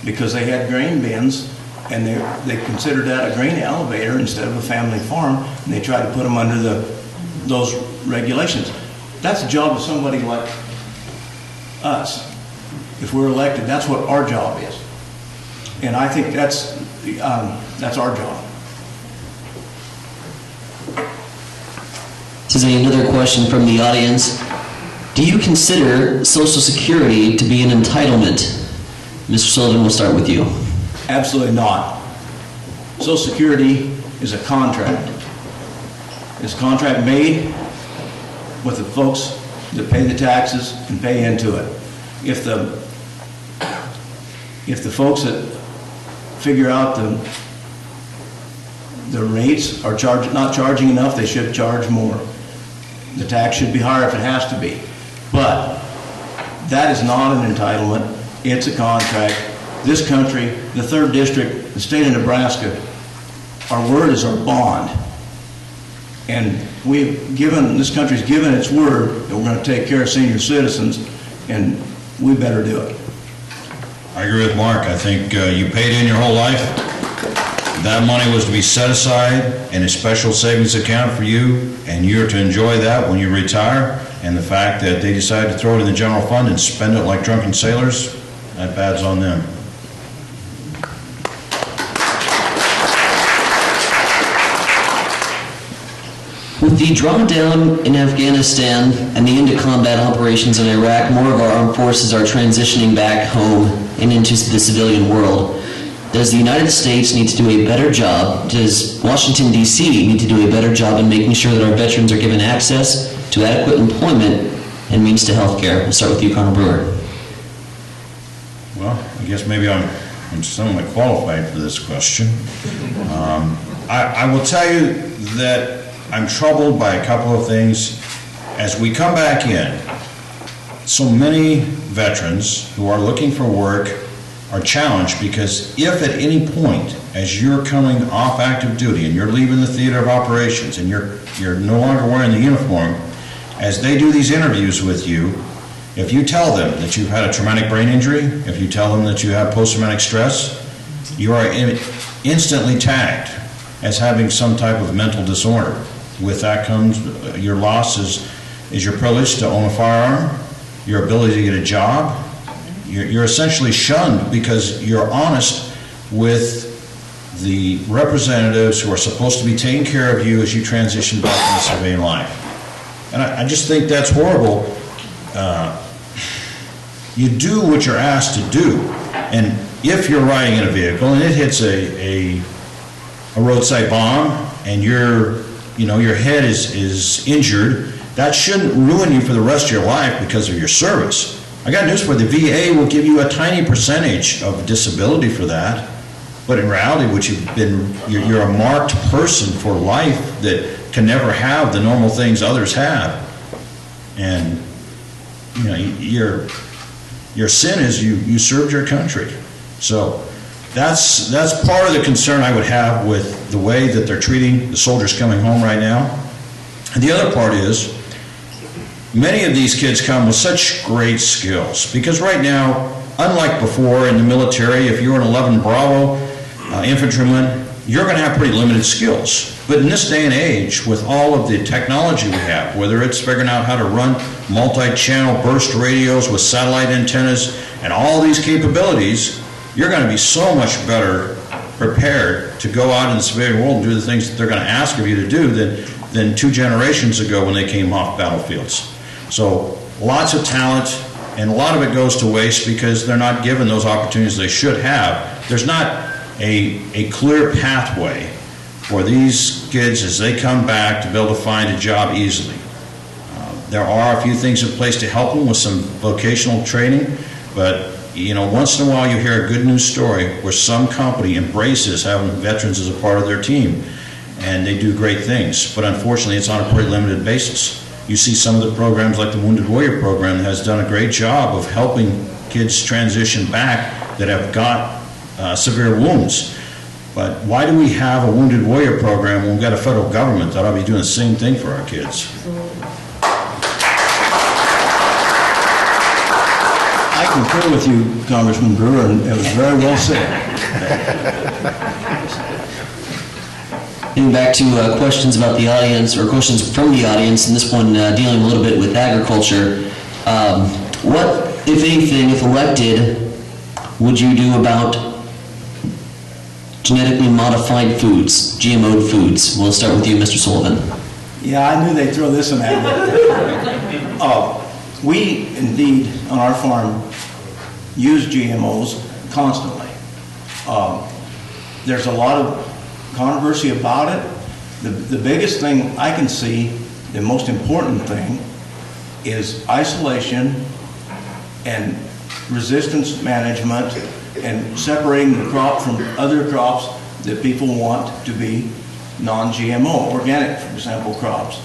because they had grain bins, and they considered that a grain elevator instead of a family farm, and they tried to put them under those regulations. That's the job of somebody like us. If we're elected, that's what our job is. And I think that's our job. This is another question from the audience. Do you consider Social Security to be an entitlement? Mr. Sullivan, we'll start with you. Absolutely not. Social Security is a contract. It's a contract made with the folks that pay the taxes and pay into it. If the folks that figure out the rates are not charging enough, they should charge more. The tax should be higher if it has to be. But that is not an entitlement. It's a contract. This country, the 3rd District, the state of Nebraska, our word is our bond. And this country's given its word that we're going to take care of senior citizens, and we better do it. I agree with Mark. I think you paid in your whole life. That money was to be set aside in a special savings account for you, and you're to enjoy that when you retire. And the fact that they decided to throw it in the general fund and spend it like drunken sailors, that bad's on them. With the drawdown in Afghanistan and the end of combat operations in Iraq, more of our armed forces are transitioning back home and into the civilian world. Does the United States need to do a better job? Does Washington, D.C. need to do a better job in making sure that our veterans are given access to adequate employment and means to health care? We'll start with you, Colonel Brewer. Well, I guess maybe I'm somewhat qualified for this question. I will tell you that I'm troubled by a couple of things. As we come back in, so many veterans who are looking for work are challenged because if at any point, as you're coming off active duty and you're leaving the theater of operations and you're no longer wearing the uniform, as they do these interviews with you, if you tell them that you've had a traumatic brain injury, if you tell them that you have post-traumatic stress, you are instantly tagged as having some type of mental disorder. with that comes, your loss is your privilege to own a firearm, your ability to get a job. You're essentially shunned because you're honest with the representatives who are supposed to be taking care of you as you transition back into civilian life. And I just think that's horrible. You do what you're asked to do, and if you're riding in a vehicle and it hits a roadside bomb and your head is injured, that shouldn't ruin you for the rest of your life because of your service. I got news for you. The VA will give you a tiny percentage of disability for that, but in reality, you're a marked person for life that can never have the normal things others have. And your sin is you served your country. So that's part of the concern I would have with the way that they're treating the soldiers coming home right now. And the other part is, many of these kids come with such great skills, because right now, unlike before in the military, if you're an 11 Bravo infantryman, you're going to have pretty limited skills. But in this day and age, with all of the technology we have, whether it's figuring out how to run multi-channel burst radios with satellite antennas and all these capabilities, you're going to be so much better prepared to go out in the civilian world and do the things that they're going to ask of you to do than 2 generations ago when they came off battlefields. So lots of talent, and a lot of it goes to waste because they're not given those opportunities they should have. There's not a clear pathway for these kids as they come back to be able to find a job easily. There are a few things in place to help them with some vocational training, but once in a while you hear a good news story where some company embraces having veterans as a part of their team, and they do great things. But unfortunately, it's on a pretty limited basis. You see some of the programs like the Wounded Warrior Program that has done a great job of helping kids transition back that have got severe wounds. But why do we have a Wounded Warrior Program when we've got a federal government that ought to be doing the same thing for our kids? I concur with you, Congressman Brewer, and it was very well said. Getting back to questions about the audience, or questions from the audience, and this one dealing a little bit with agriculture. What, if anything, if elected, would you do about genetically modified foods, GMO'd foods? We'll start with you, Mr. Sullivan. Yeah, I knew they'd throw this one at me. We, indeed, on our farm, use GMOs constantly. There's a lot of controversy about it. The biggest thing I can see, the most important thing, is isolation and resistance management and separating the crop from other crops that people want to be non-GMO, organic, for example, crops.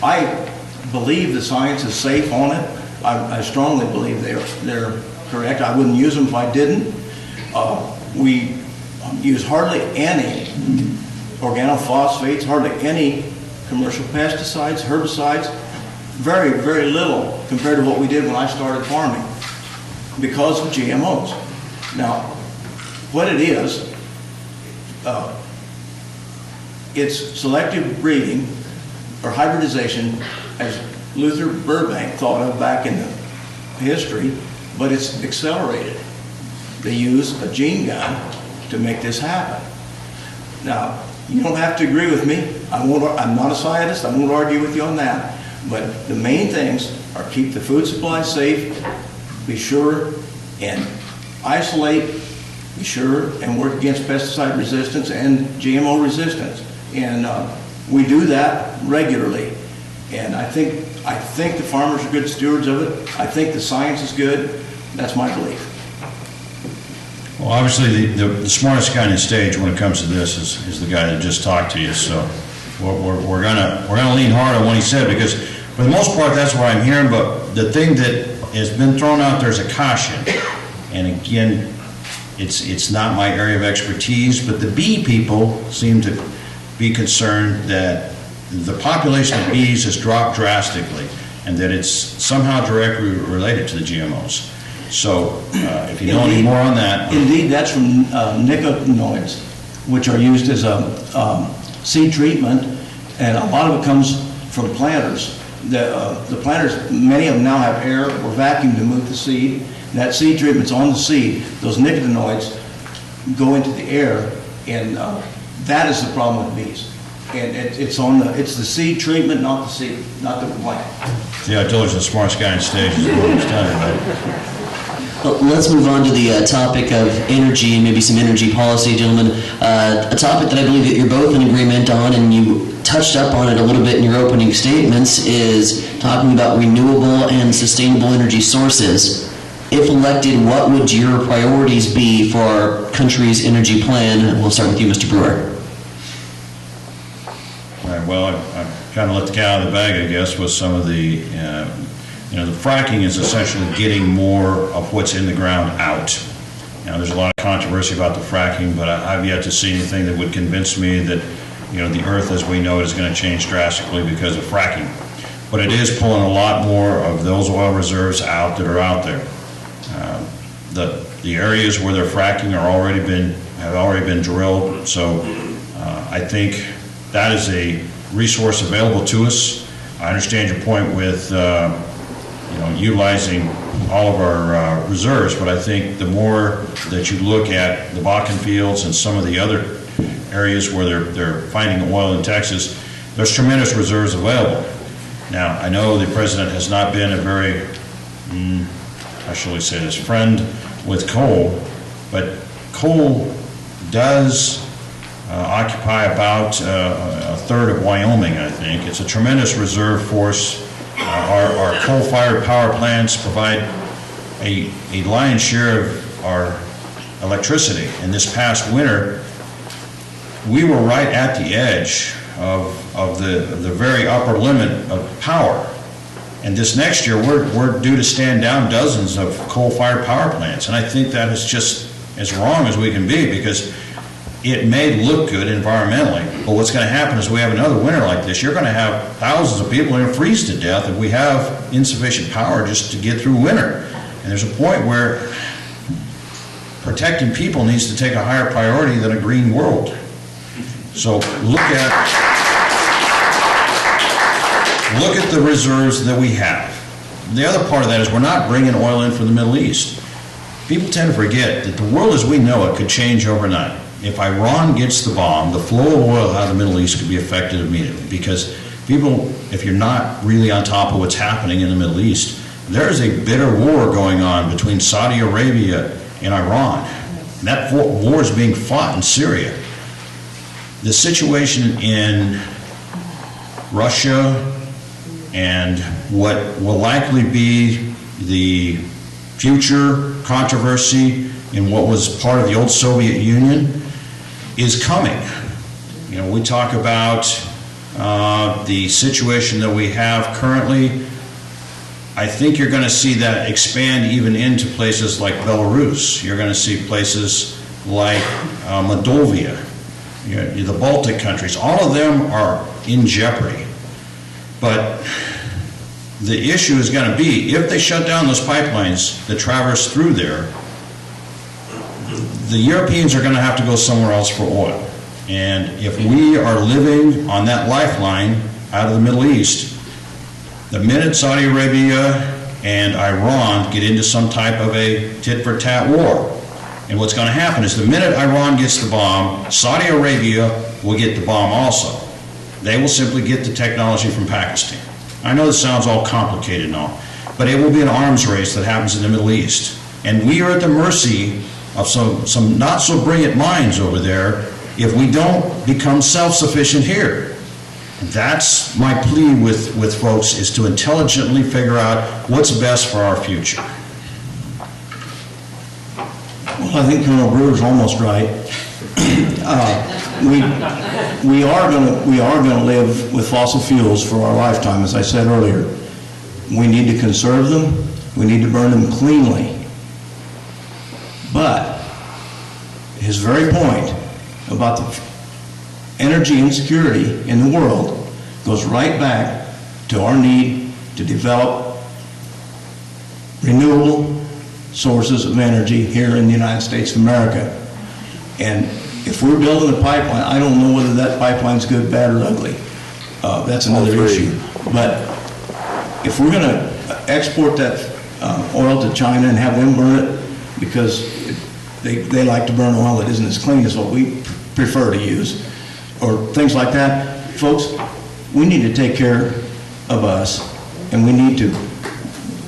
I believe the science is safe on it. I strongly believe they're correct. I wouldn't use them if I didn't. We use hardly any organophosphates, hardly any commercial pesticides, herbicides, very, very little compared to what we did when I started farming because of GMOs. Now, what it is, it's selective breeding or hybridization, as Luther Burbank thought of back in the history, but it's accelerated. They use a gene gun to make this happen. Now, you don't have to agree with me. I'm not a scientist. I won't argue with you on that. But the main things are keep the food supply safe, be sure and isolate, be sure and work against pesticide resistance and GMO resistance. And we do that regularly. And I think the farmers are good stewards of it. I think the science is good. That's my belief. Well, obviously, the smartest guy on the stage when it comes to this is the guy that just talked to you. So we're gonna lean hard on what he said, because for the most part, that's what I'm hearing. But the thing that has been thrown out there is a caution. And again, it's not my area of expertise, but the bee people seem to be concerned that the population of bees has dropped drastically, and that it's somehow directly related to the GMOs. So if you know any more on that. Indeed, that's from nicotinoids, which are used as a seed treatment, and a lot of it comes from planters. The planters, many of them now have air or vacuum to move the seed. And that seed treatment's on the seed. Those nicotinoids go into the air, and that is the problem with bees. And it's the seed treatment, not the plant. Yeah, I told you the smartest guy on stage is the one who's telling you about it. Well, let's move on to the topic of energy and maybe some energy policy, gentlemen. A topic that I believe that you're both in agreement on, and you touched up on it a little bit in your opening statements, is talking about renewable and sustainable energy sources. If elected, what would your priorities be for our country's energy plan? We'll start with you, Mr. Brewer. All right, well, I kind of let the cat out of the bag, I guess, with some of the, the fracking is essentially getting more of what's in the ground out. Now, there's a lot of controversy about the fracking, but I've yet to see anything that would convince me that, the earth as we know it is going to change drastically because of fracking. But it is pulling a lot more of those oil reserves out that are out there. The areas where they're fracking have already been drilled, so I think that is a resource available to us. I understand your point with utilizing all of our reserves, but I think the more that you look at the Bakken fields and some of the other areas where they're finding oil in Texas, there's tremendous reserves available. Now, I know the president has not been a very, how shall we say this, friend with coal, but coal does occupy about a third of Wyoming, I think. It's a tremendous reserve force. Our coal-fired power plants provide a lion's share of our electricity. And this past winter, we were right at the edge of the very upper limit of power. And this next year, we're due to stand down dozens of coal-fired power plants. And I think that is just as wrong as we can be, because it may look good environmentally, but what's going to happen is we have another winter like this. You're going to have thousands of people going to freeze to death if we have insufficient power just to get through winter. And there's a point where protecting people needs to take a higher priority than a green world. So look at the reserves that we have. The other part of that is we're not bringing oil in from the Middle East. People tend to forget that the world as we know it could change overnight. If Iran gets the bomb, the flow of oil out of the Middle East could be affected immediately, because people, if you're not really on top of what's happening in the Middle East, there is a bitter war going on between Saudi Arabia and Iran. And that war is being fought in Syria. The situation in Russia and what will likely be the future controversy in what was part of the old Soviet Union is coming. We talk about the situation that we have currently. I think you're going to see that expand even into places like Belarus. You're going to see places like Moldova, the Baltic countries. All of them are in jeopardy. But the issue is going to be, if they shut down those pipelines that traverse through there, the Europeans are going to have to go somewhere else for oil. And if we are living on that lifeline out of the Middle East, the minute Saudi Arabia and Iran get into some type of a tit-for-tat war, and what's going to happen is the minute Iran gets the bomb, Saudi Arabia will get the bomb also. They will simply get the technology from Pakistan. I know this sounds all complicated and all, but it will be an arms race that happens in the Middle East. And we are at the mercy of some not so brilliant minds over there if we don't become self-sufficient here. That's my plea with folks, is to intelligently figure out what's best for our future. Well, I think Colonel Brewer's almost right. We are going to live with fossil fuels for our lifetime, as I said earlier. We need to conserve them. We need to burn them cleanly. But his very point about the energy insecurity in the world goes right back to our need to develop renewable sources of energy here in the United States of America. And if we're building a pipeline, I don't know whether that pipeline's good, bad, or ugly. That's another issue. But if we're gonna export that oil to China and have them burn it, because they like to burn oil that isn't as clean as what we prefer to use, or things like that, folks, we need to take care of us, and we need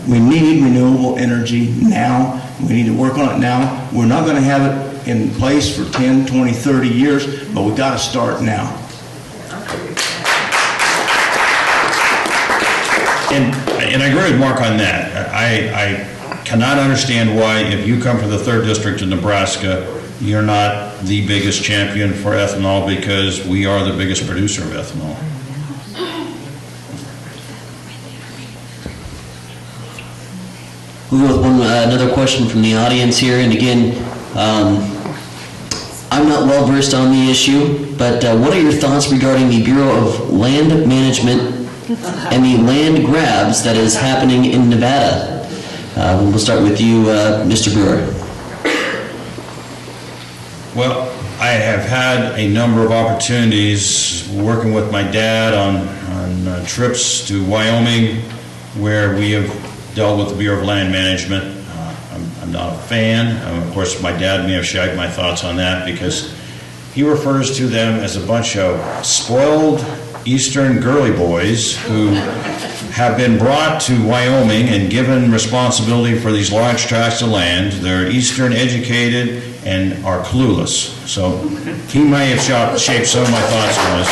renewable energy now. We need to work on it now. We're not going to have it in place for 10, 20, 30 years, but we've got to start now. And I agree with Mark on that. I cannot understand why, if you come from the 3rd District of Nebraska, you're not the biggest champion for ethanol, because we are the biggest producer of ethanol. We'll go with another question from the audience here, and again, I'm not well versed on the issue, but what are your thoughts regarding the Bureau of Land Management and the land grabs that is happening in Nevada? We'll start with you, Mr. Brewer. Well, I have had a number of opportunities working with my dad on trips to Wyoming, where we have dealt with the Bureau of Land Management. I'm not a fan. Of course, my dad may have shared my thoughts on that, because he refers to them as a bunch of spoiled Eastern girly boys who have been brought to Wyoming and given responsibility for these large tracts of land. They're Eastern educated and are clueless. So he may have shaped some of my thoughts on this.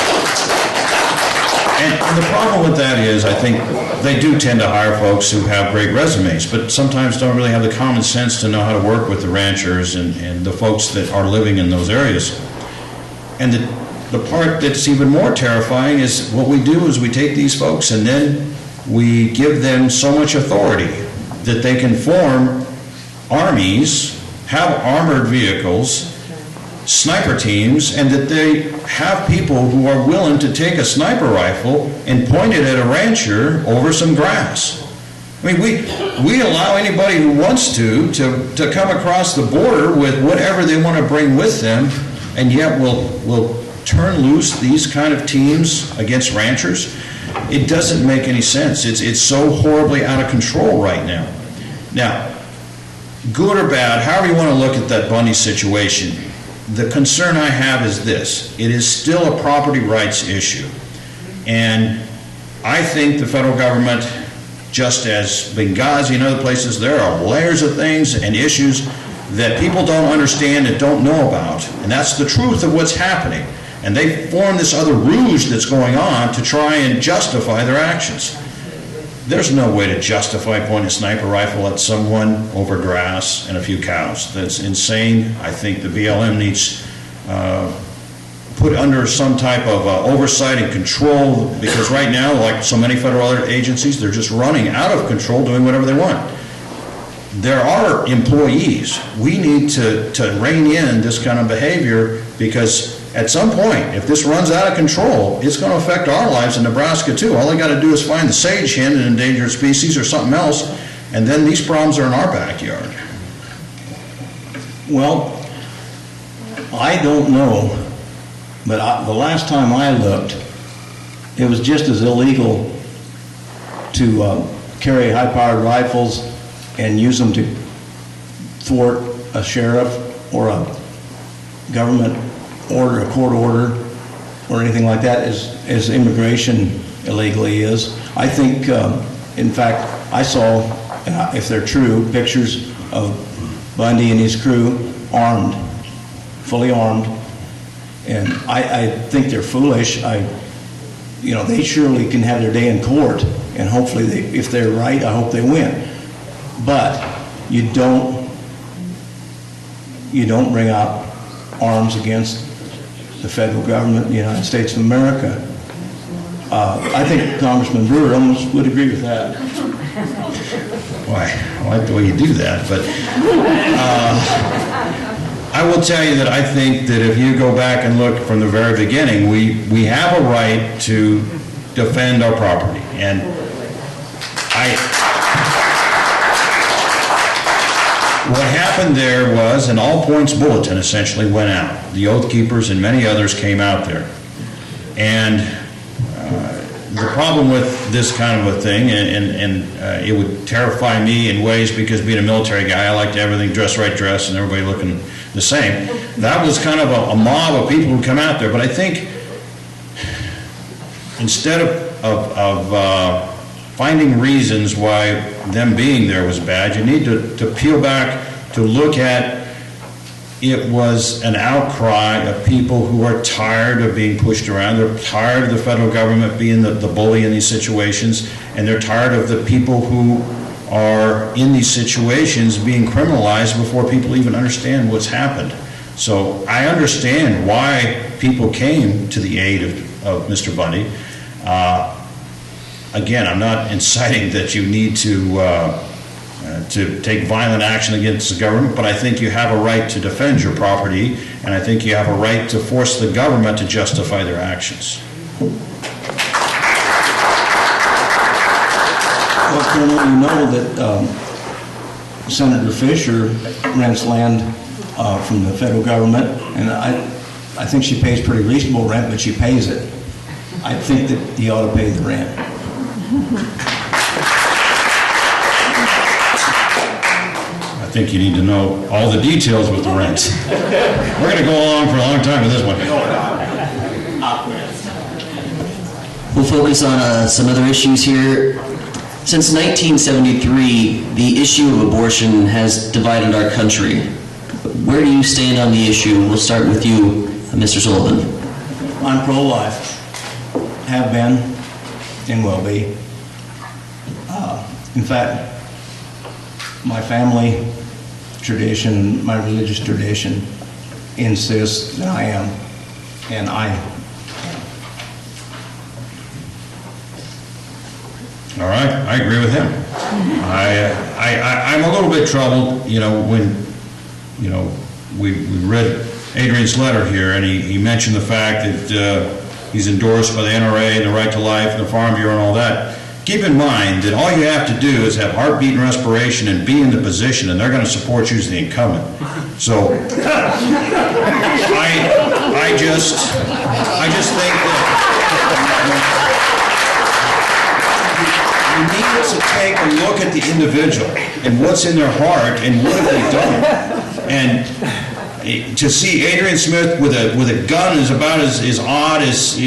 And the problem with that is, I think they do tend to hire folks who have great resumes, but sometimes don't really have the common sense to know how to work with the ranchers and the folks that are living in those areas. And the part that's even more terrifying is what we do is we take these folks and then we give them so much authority that they can form armies, have armored vehicles, sniper teams, and that they have people who are willing to take a sniper rifle and point it at a rancher over some grass. I mean, we allow anybody who wants to come across the border with whatever they want to bring with them, and yet we'll turn loose these kind of teams against ranchers. It doesn't make any sense. It's so horribly out of control right now. Now, good or bad, however you want to look at that Bundy situation, the concern I have is this: it is still a property rights issue. And I think the federal government, just as Benghazi and other places, there are layers of things and issues that people don't understand and don't know about. And that's the truth of what's happening. And they form this other ruse that's going on to try and justify their actions. There's no way to justify pointing a sniper rifle at someone over grass and a few cows. That's insane. I think the BLM needs put under some type of oversight and control, because right now, like so many federal agencies, they're just running out of control, doing whatever they want. There are employees. We need to rein in this kind of behavior, because at some point, if this runs out of control, it's going to affect our lives in Nebraska too. All they got to do is find the sage hen, an endangered species, or something else, and then these problems are in our backyard. Well, I don't know, but the last time I looked, it was just as illegal to carry high-powered rifles and use them to thwart a sheriff or a government order, a court order, or anything like that, as immigration illegally is. I think, in fact, I saw, if they're true, pictures of Bundy and his crew armed, fully armed, and I think they're foolish. They surely can have their day in court, and hopefully, if they're right, I hope they win. But you don't bring out arms against the federal government, the United States of America. I think Congressman Brewer almost would agree with that. Why, I like the way you do that, but I will tell you that I think that if you go back and look from the very beginning, we have a right to defend our property. What happened there was an all points bulletin essentially went out. The Oath Keepers and many others came out there. And the problem with this kind of a thing, and it would terrify me in ways because being a military guy, I like to have everything dress right dress and everybody looking the same. That was kind of a mob of people who come out there. But I think instead of finding reasons why them being there was bad, you need to peel back to look at it was an outcry of people who are tired of being pushed around. They're tired of the federal government being the bully in these situations, and they're tired of the people who are in these situations being criminalized before people even understand what's happened. So I understand why people came to the aid of Mr. Bundy. Again, I'm not inciting that you need to take violent action against the government, but I think you have a right to defend your property, and I think you have a right to force the government to justify their actions. Well, Colonel, you know that Senator Fisher rents land from the federal government, and I think she pays pretty reasonable rent, but she pays it. I think that he ought to pay the rent. I think you need to know all the details with the rent. We're going to go along for a long time with this one. We'll focus on some other issues here. Since 1973, the issue of abortion has divided our country. Where do you stand on the issue? We'll start with you, Mr. Sullivan. I'm pro-life, have been, and will be. In fact, my family tradition, my religious tradition insists that I am, and I am. All right, I agree with him. I'm a little bit troubled, when, we read Adrian's letter here, and he mentioned the fact that he's endorsed by the NRA and the Right to Life and the Farm Bureau and all that. Keep in mind that all you have to do is have heartbeat and respiration and be in the position, and they're going to support you as the incumbent. So I just think that you need to take a look at the individual and what's in their heart and what have they done. And to see Adrian Smith with a gun is about as odd as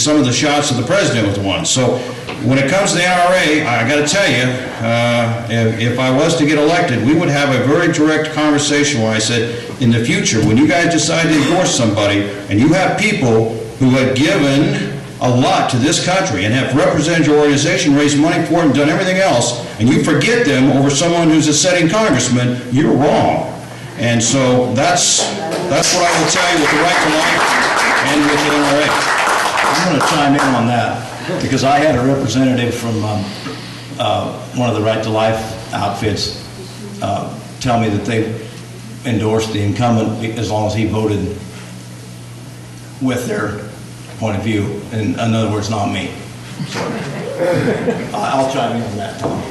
some of the shots of the president with one. So when it comes to the NRA, I got to tell you, if I was to get elected, we would have a very direct conversation where I said, in the future, when you guys decide to endorse somebody, and you have people who have given a lot to this country and have represented your organization, raised money for it, and done everything else, and you forget them over someone who's a sitting congressman, you're wrong. And so that's what I will tell you with the Right to Life and with the NRA. I'm going to chime in on that, because I had a representative from one of the Right to Life outfits tell me that they endorsed the incumbent as long as he voted with their point of view. In other words, not me. So I'll chime in on that, Tom.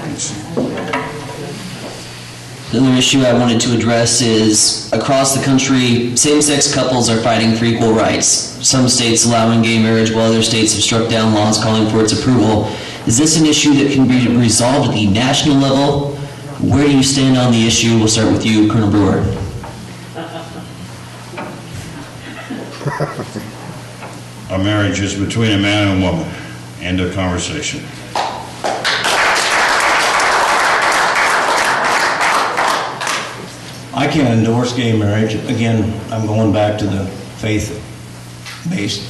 The other issue I wanted to address is, across the country, same-sex couples are fighting for equal rights. Some states allowing gay marriage, while other states have struck down laws calling for its approval. Is this an issue that can be resolved at the national level? Where do you stand on the issue? We'll start with you, Colonel Brewer. A marriage is between a man and a woman. End of conversation. I can't endorse gay marriage. Again, I'm going back to the faith-based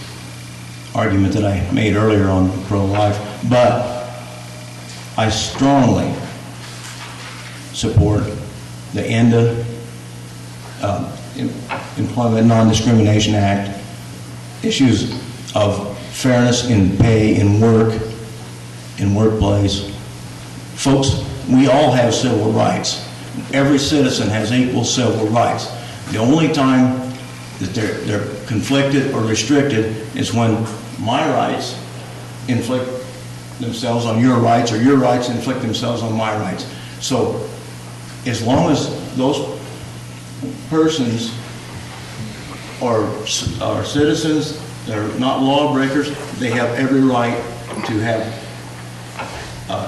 argument that I made earlier on pro-life. But I strongly support the ENDA, Employment Non-Discrimination Act, issues of fairness in pay, in work, in workplace. Folks, we all have civil rights. Every citizen has equal civil rights. The only time that they're conflicted or restricted is when my rights inflict themselves on your rights, or your rights inflict themselves on my rights. So as long as those persons are citizens, they're not lawbreakers, they have every right to have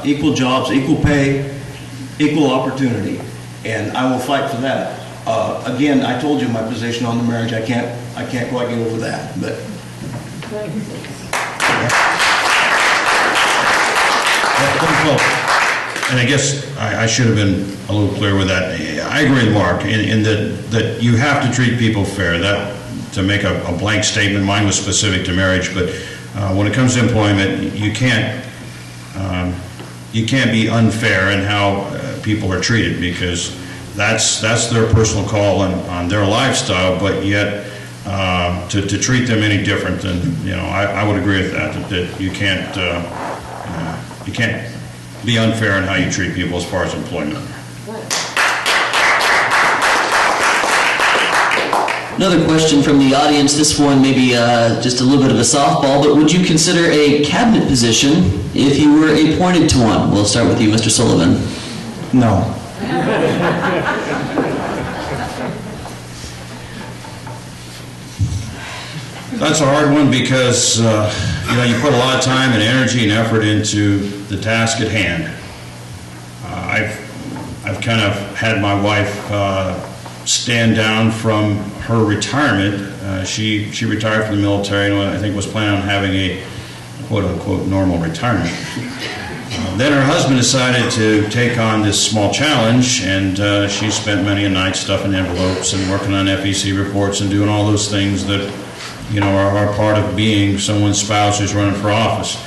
equal jobs, equal pay, equal opportunity, and I will fight for that. Again, I told you my position on the marriage. I can't quite get over that, but. And I guess I should have been a little clear with that. I agree with Mark in that you have to treat people fair. That, to make a blank statement, mine was specific to marriage, but when it comes to employment, you can't be unfair in how people are treated, because that's their personal call on their lifestyle, but yet to treat them any different than, I would agree with that you can't be unfair in how you treat people as far as employment. Another question from the audience. This one may be just a little bit of a softball, but would you consider a cabinet position if you were appointed to one? We'll start with you, Mr. Sullivan. No. That's a hard one because you put a lot of time and energy and effort into the task at hand. I've kind of had my wife stand down from her retirement. She retired from the military and I think was planning on having a quote-unquote normal retirement. Then her husband decided to take on this small challenge, and she spent many a night stuffing envelopes and working on FEC reports and doing all those things that are part of being someone's spouse who's running for office.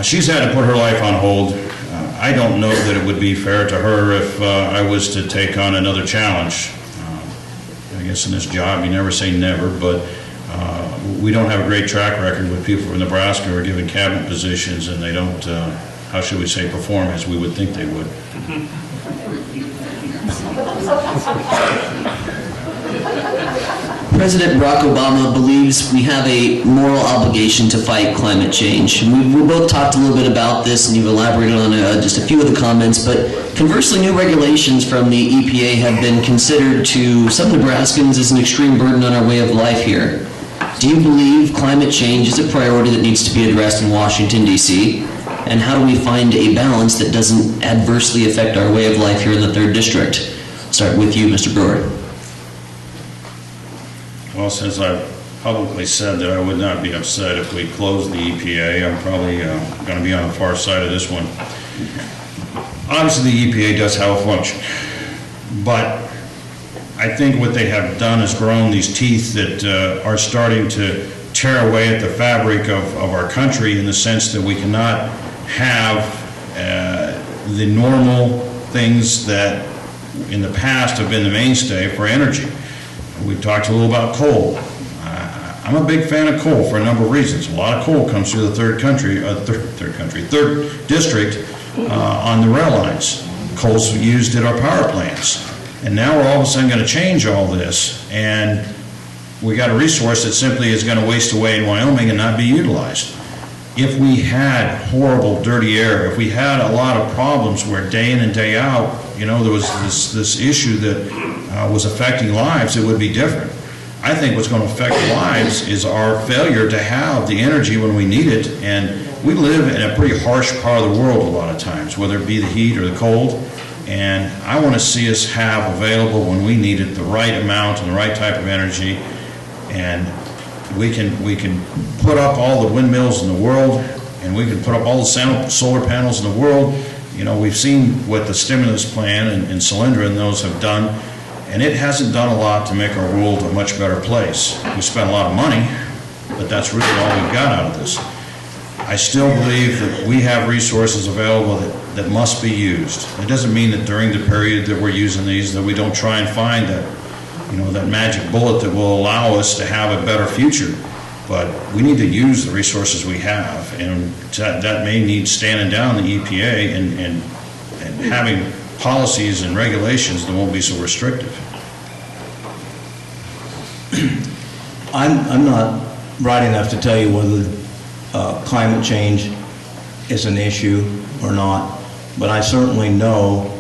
She's had to put her life on hold. I don't know that it would be fair to her if I was to take on another challenge. I guess in this job you never say never, but we don't have a great track record with people from Nebraska who are given cabinet positions and they don't, how should we say, perform as we would think they would. President Barack Obama believes we have a moral obligation to fight climate change. We both talked a little bit about this, and you've elaborated on just a few of the comments, but conversely, new regulations from the EPA have been considered to some Nebraskans as an extreme burden on our way of life here. Do you believe climate change is a priority that needs to be addressed in Washington, D.C.? And how do we find a balance that doesn't adversely affect our way of life here in the 3rd District? Start with you, Mr. Brewer. Well, since I've publicly said that I would not be upset if we closed the EPA, I'm probably going to be on the far side of this one. Obviously, the EPA does have a function, but I think what they have done is grown these teeth that are starting to tear away at the fabric of our country, in the sense that we cannot have the normal things that in the past have been the mainstay for energy. We talked a little about coal. I'm a big fan of coal for a number of reasons. A lot of coal comes through the 3rd District on the rail lines. Coal's used at our power plants. And now we're all of a sudden going to change all this, and we got a resource that simply is going to waste away in Wyoming and not be utilized. If we had horrible, dirty air, if we had a lot of problems where day in and day out, there was this issue that was affecting lives, it would be different. I think what's going to affect lives is our failure to have the energy when we need it, and we live in a pretty harsh part of the world a lot of times, whether it be the heat or the cold, and I want to see us have available when we need it the right amount and the right type of energy, and we can put up all the windmills in the world, and we can put up all the solar panels in the world. We've seen what the stimulus plan and Solyndra and those have done, and it hasn't done a lot to make our world a much better place. We spent a lot of money, but that's really all we've got out of this. I still believe that we have resources available that must be used. It doesn't mean that during the period that we're using these that we don't try and find that magic bullet that will allow us to have a better future. But we need to use the resources we have, and that may need standing down the EPA and having policies and regulations that won't be so restrictive. I'm not bright enough to tell you whether climate change is an issue or not, but I certainly know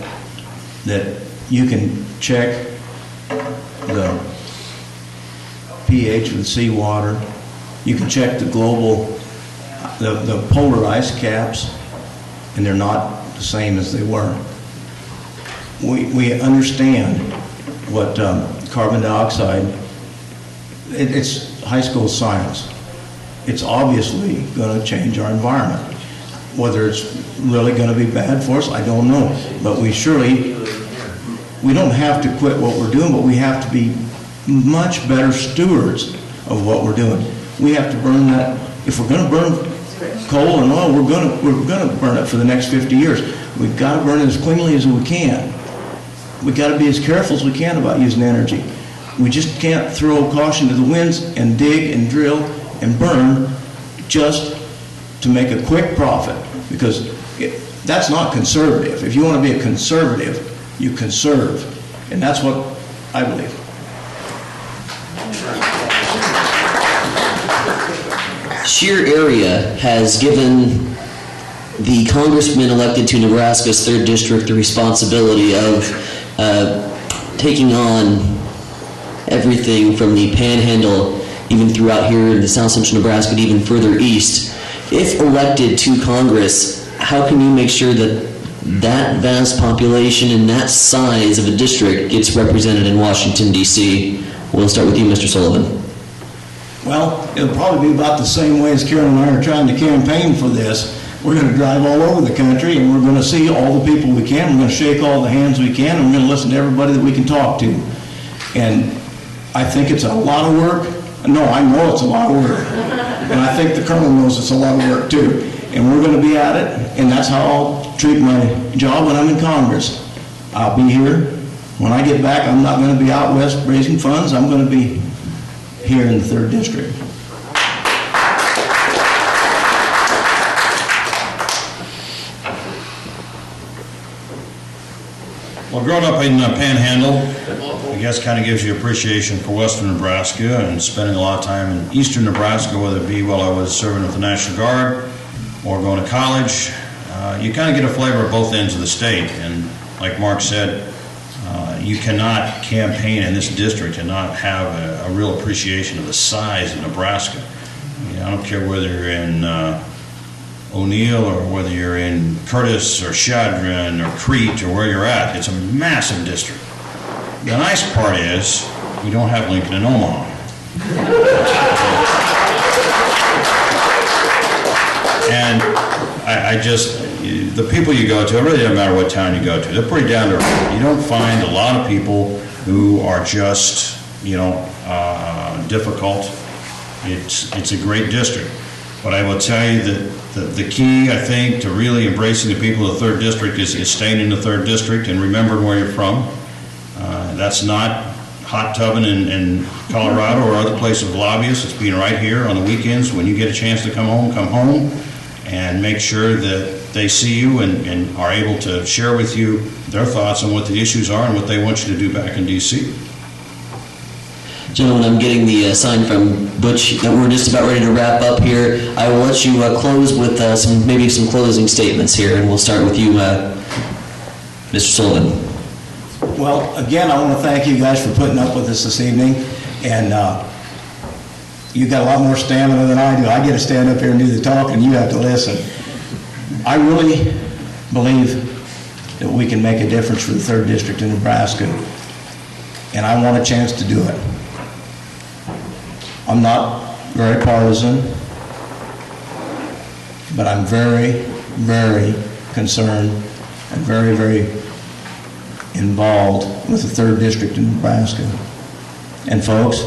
that you can check the pH of the seawater. You can check the the polar ice caps, and they're not the same as they were. We understand what carbon dioxide, it's high school science. It's obviously going to change our environment. Whether it's really going to be bad for us, I don't know. But we don't have to quit what we're doing, but we have to be much better stewards of what we're doing. We have to burn that. If we're going to burn coal and oil, we're going to burn it for the next 50 years. We've got to burn it as cleanly as we can. We've got to be as careful as we can about using energy. We just can't throw caution to the winds and dig and drill and burn just to make a quick profit, because that's not conservative. If you want to be a conservative, you conserve, and that's what I believe. Sheer area has given the congressman elected to Nebraska's 3rd District the responsibility of taking on everything from the Panhandle, even throughout here in the South Central Nebraska, and even further east. If elected to Congress, how can you make sure that that vast population and that size of a district gets represented in Washington, D.C.? We'll start with you, Mr. Sullivan. Well, it'll probably be about the same way as Karen and I are trying to campaign for this. We're going to drive all over the country, and we're going to see all the people we can. We're going to shake all the hands we can, and we're going to listen to everybody that we can talk to. And I think it's a lot of work. No, I know it's a lot of work. And I think the Colonel knows it's a lot of work, too. And we're going to be at it, and that's how I'll treat my job when I'm in Congress. I'll be here. When I get back, I'm not going to be out west raising funds. I'm going to be here in the 3rd District. Well, growing up in Panhandle, I guess kind of gives you appreciation for western Nebraska, and spending a lot of time in eastern Nebraska, whether it be while I was serving with the National Guard or going to college. You kind of get a flavor of both ends of the state, and like Mark said, you cannot campaign in this district and not have a real appreciation of the size of Nebraska. I don't care whether you're in O'Neill or whether you're in Curtis or Chadron or Crete or where you're at. It's a massive district. The nice part is we don't have Lincoln and Omaha. And I just, the people you go to, it really doesn't matter what town you go to, they're pretty down to earth. You don't find a lot of people who are just, difficult. It's a great district. But I will tell you that the key, I think, to really embracing the people of the 3rd District is staying in the 3rd District and remembering where you're from. That's not hot tubbing in Colorado or other places with lobbyists. It's being right here on the weekends. When you get a chance to come home and make sure that they see you and are able to share with you their thoughts on what the issues are and what they want you to do back in D.C. Gentlemen, I'm getting the sign from Butch that we're just about ready to wrap up here. I will let you close with some closing statements here, and we'll start with you, Mr. Sullivan. Well, again, I want to thank you guys for putting up with us this evening, and you got a lot more stamina than I do. I get to stand up here and do the talking, you have to listen. I really believe that we can make a difference for the 3rd District in Nebraska, and I want a chance to do it. I'm not very partisan, but I'm very, very concerned and very, very involved with the 3rd District in Nebraska. And folks,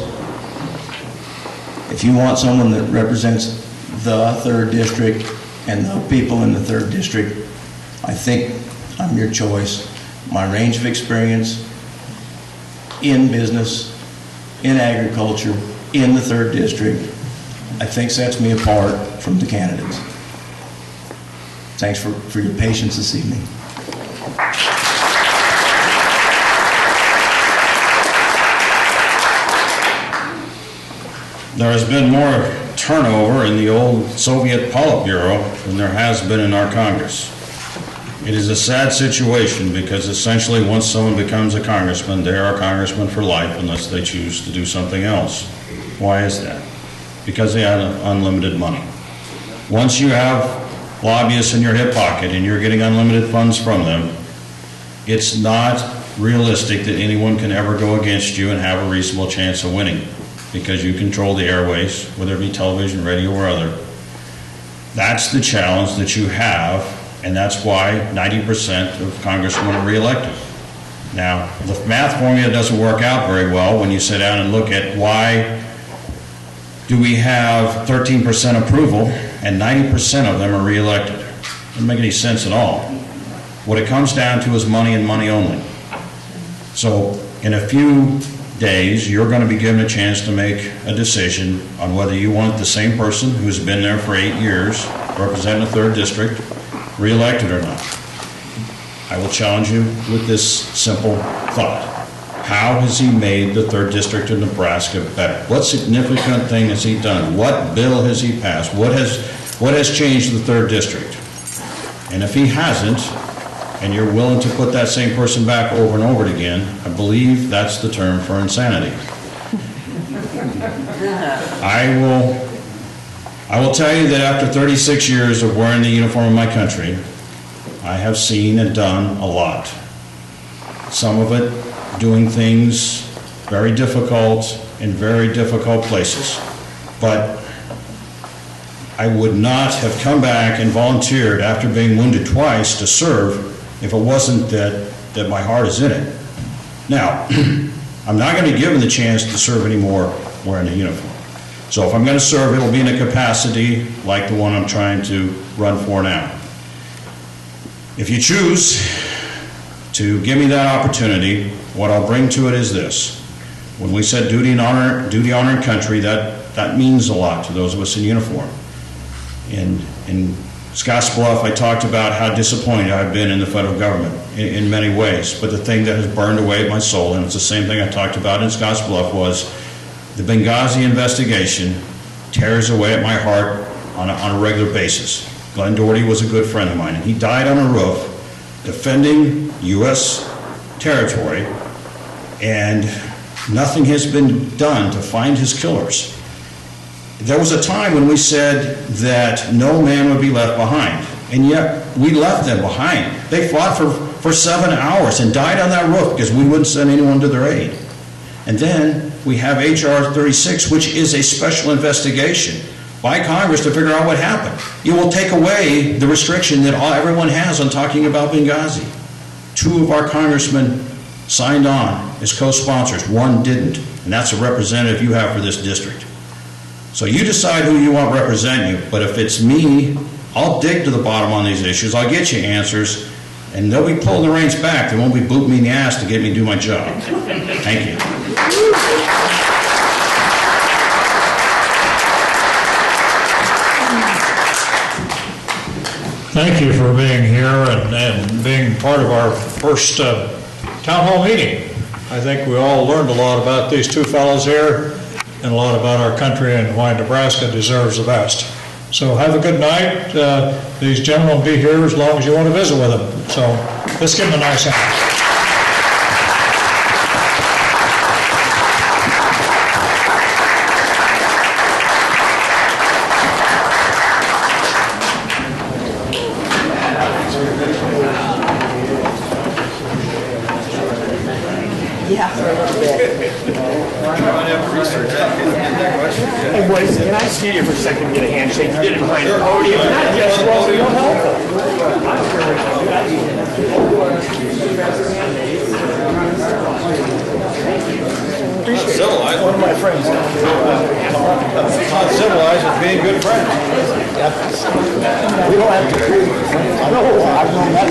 if you want someone that represents the 3rd District and the people in the 3rd District, I think I'm your choice. My range of experience in business, in agriculture, in the 3rd District, I think sets me apart from the candidates. Thanks for your patience this evening. There has been more turnover in the old Soviet Politburo than there has been in our Congress. It is a sad situation because essentially once someone becomes a congressman, they are a congressman for life unless they choose to do something else. Why is that? Because they have unlimited money. Once you have lobbyists in your hip pocket and you're getting unlimited funds from them, it's not realistic that anyone can ever go against you and have a reasonable chance of winning because you control the airways, whether it be television, radio, or other. That's the challenge that you have, and that's why 90% of congressmen are reelected. Now, the math formula doesn't work out very well when you sit down and look at why do we have 13% approval and 90% of them are reelected. It doesn't make any sense at all. What it comes down to is money and money only. So in a few days, you're going to be given a chance to make a decision on whether you want the same person who's been there for 8 years, representing the 3rd District, reelected or not. I will challenge you with this simple thought. How has he made the 3rd District of Nebraska better? What significant thing has he done? What bill has he passed? What has changed the 3rd District? And if he hasn't, and you're willing to put that same person back over and over again, I believe that's the term for insanity. I will tell you that after 36 years of wearing the uniform of my country, I have seen and done a lot. Some of it doing things very difficult in very difficult places. But I would not have come back and volunteered after being wounded twice to serve if it wasn't that my heart is in it. Now, I'm not going to be given the chance to serve anymore wearing a uniform. So if I'm going to serve, it'll be in a capacity like the one I'm trying to run for now. If you choose to give me that opportunity, what I'll bring to it is this. When we said duty, honor, and country, that means a lot to those of us in uniform. In Scottsbluff, I talked about how disappointed I've been in the federal government in many ways, but the thing that has burned away at my soul, and it's the same thing I talked about in Scottsbluff, was the Benghazi investigation tears away at my heart on a regular basis. Glenn Doherty was a good friend of mine, and he died on a roof defending U.S. territory, and nothing has been done to find his killers. There was a time when we said that no man would be left behind, and yet we left them behind. They fought for 7 hours and died on that roof because we wouldn't send anyone to their aid. And then we have H.R. 36, which is a special investigation by Congress to figure out what happened. It will take away the restriction that everyone has on talking about Benghazi. 2 of our congressmen signed on as co-sponsors. 1 didn't, and that's a representative you have for this district. So you decide who you want to represent you, but if it's me, I'll dig to the bottom on these issues. I'll get you answers, and they'll be pulling the reins back. They won't be booting me in the ass to get me to do my job. Thank you. Thank you for being here and being part of our first town hall meeting. I think we all learned a lot about these 2 fellows here and a lot about our country and why Nebraska deserves the best. So have a good night. These gentlemen will be here as long as you want to visit with them. So let's give them a nice hand. Yeah, for a little bit. Hey, boys, can I stand here for a second and get a handshake? You did it behind the podium, not just well, you're helpful. Civilized. One of my friends. It's not civilized, it's being good friends. We don't have to. I know that.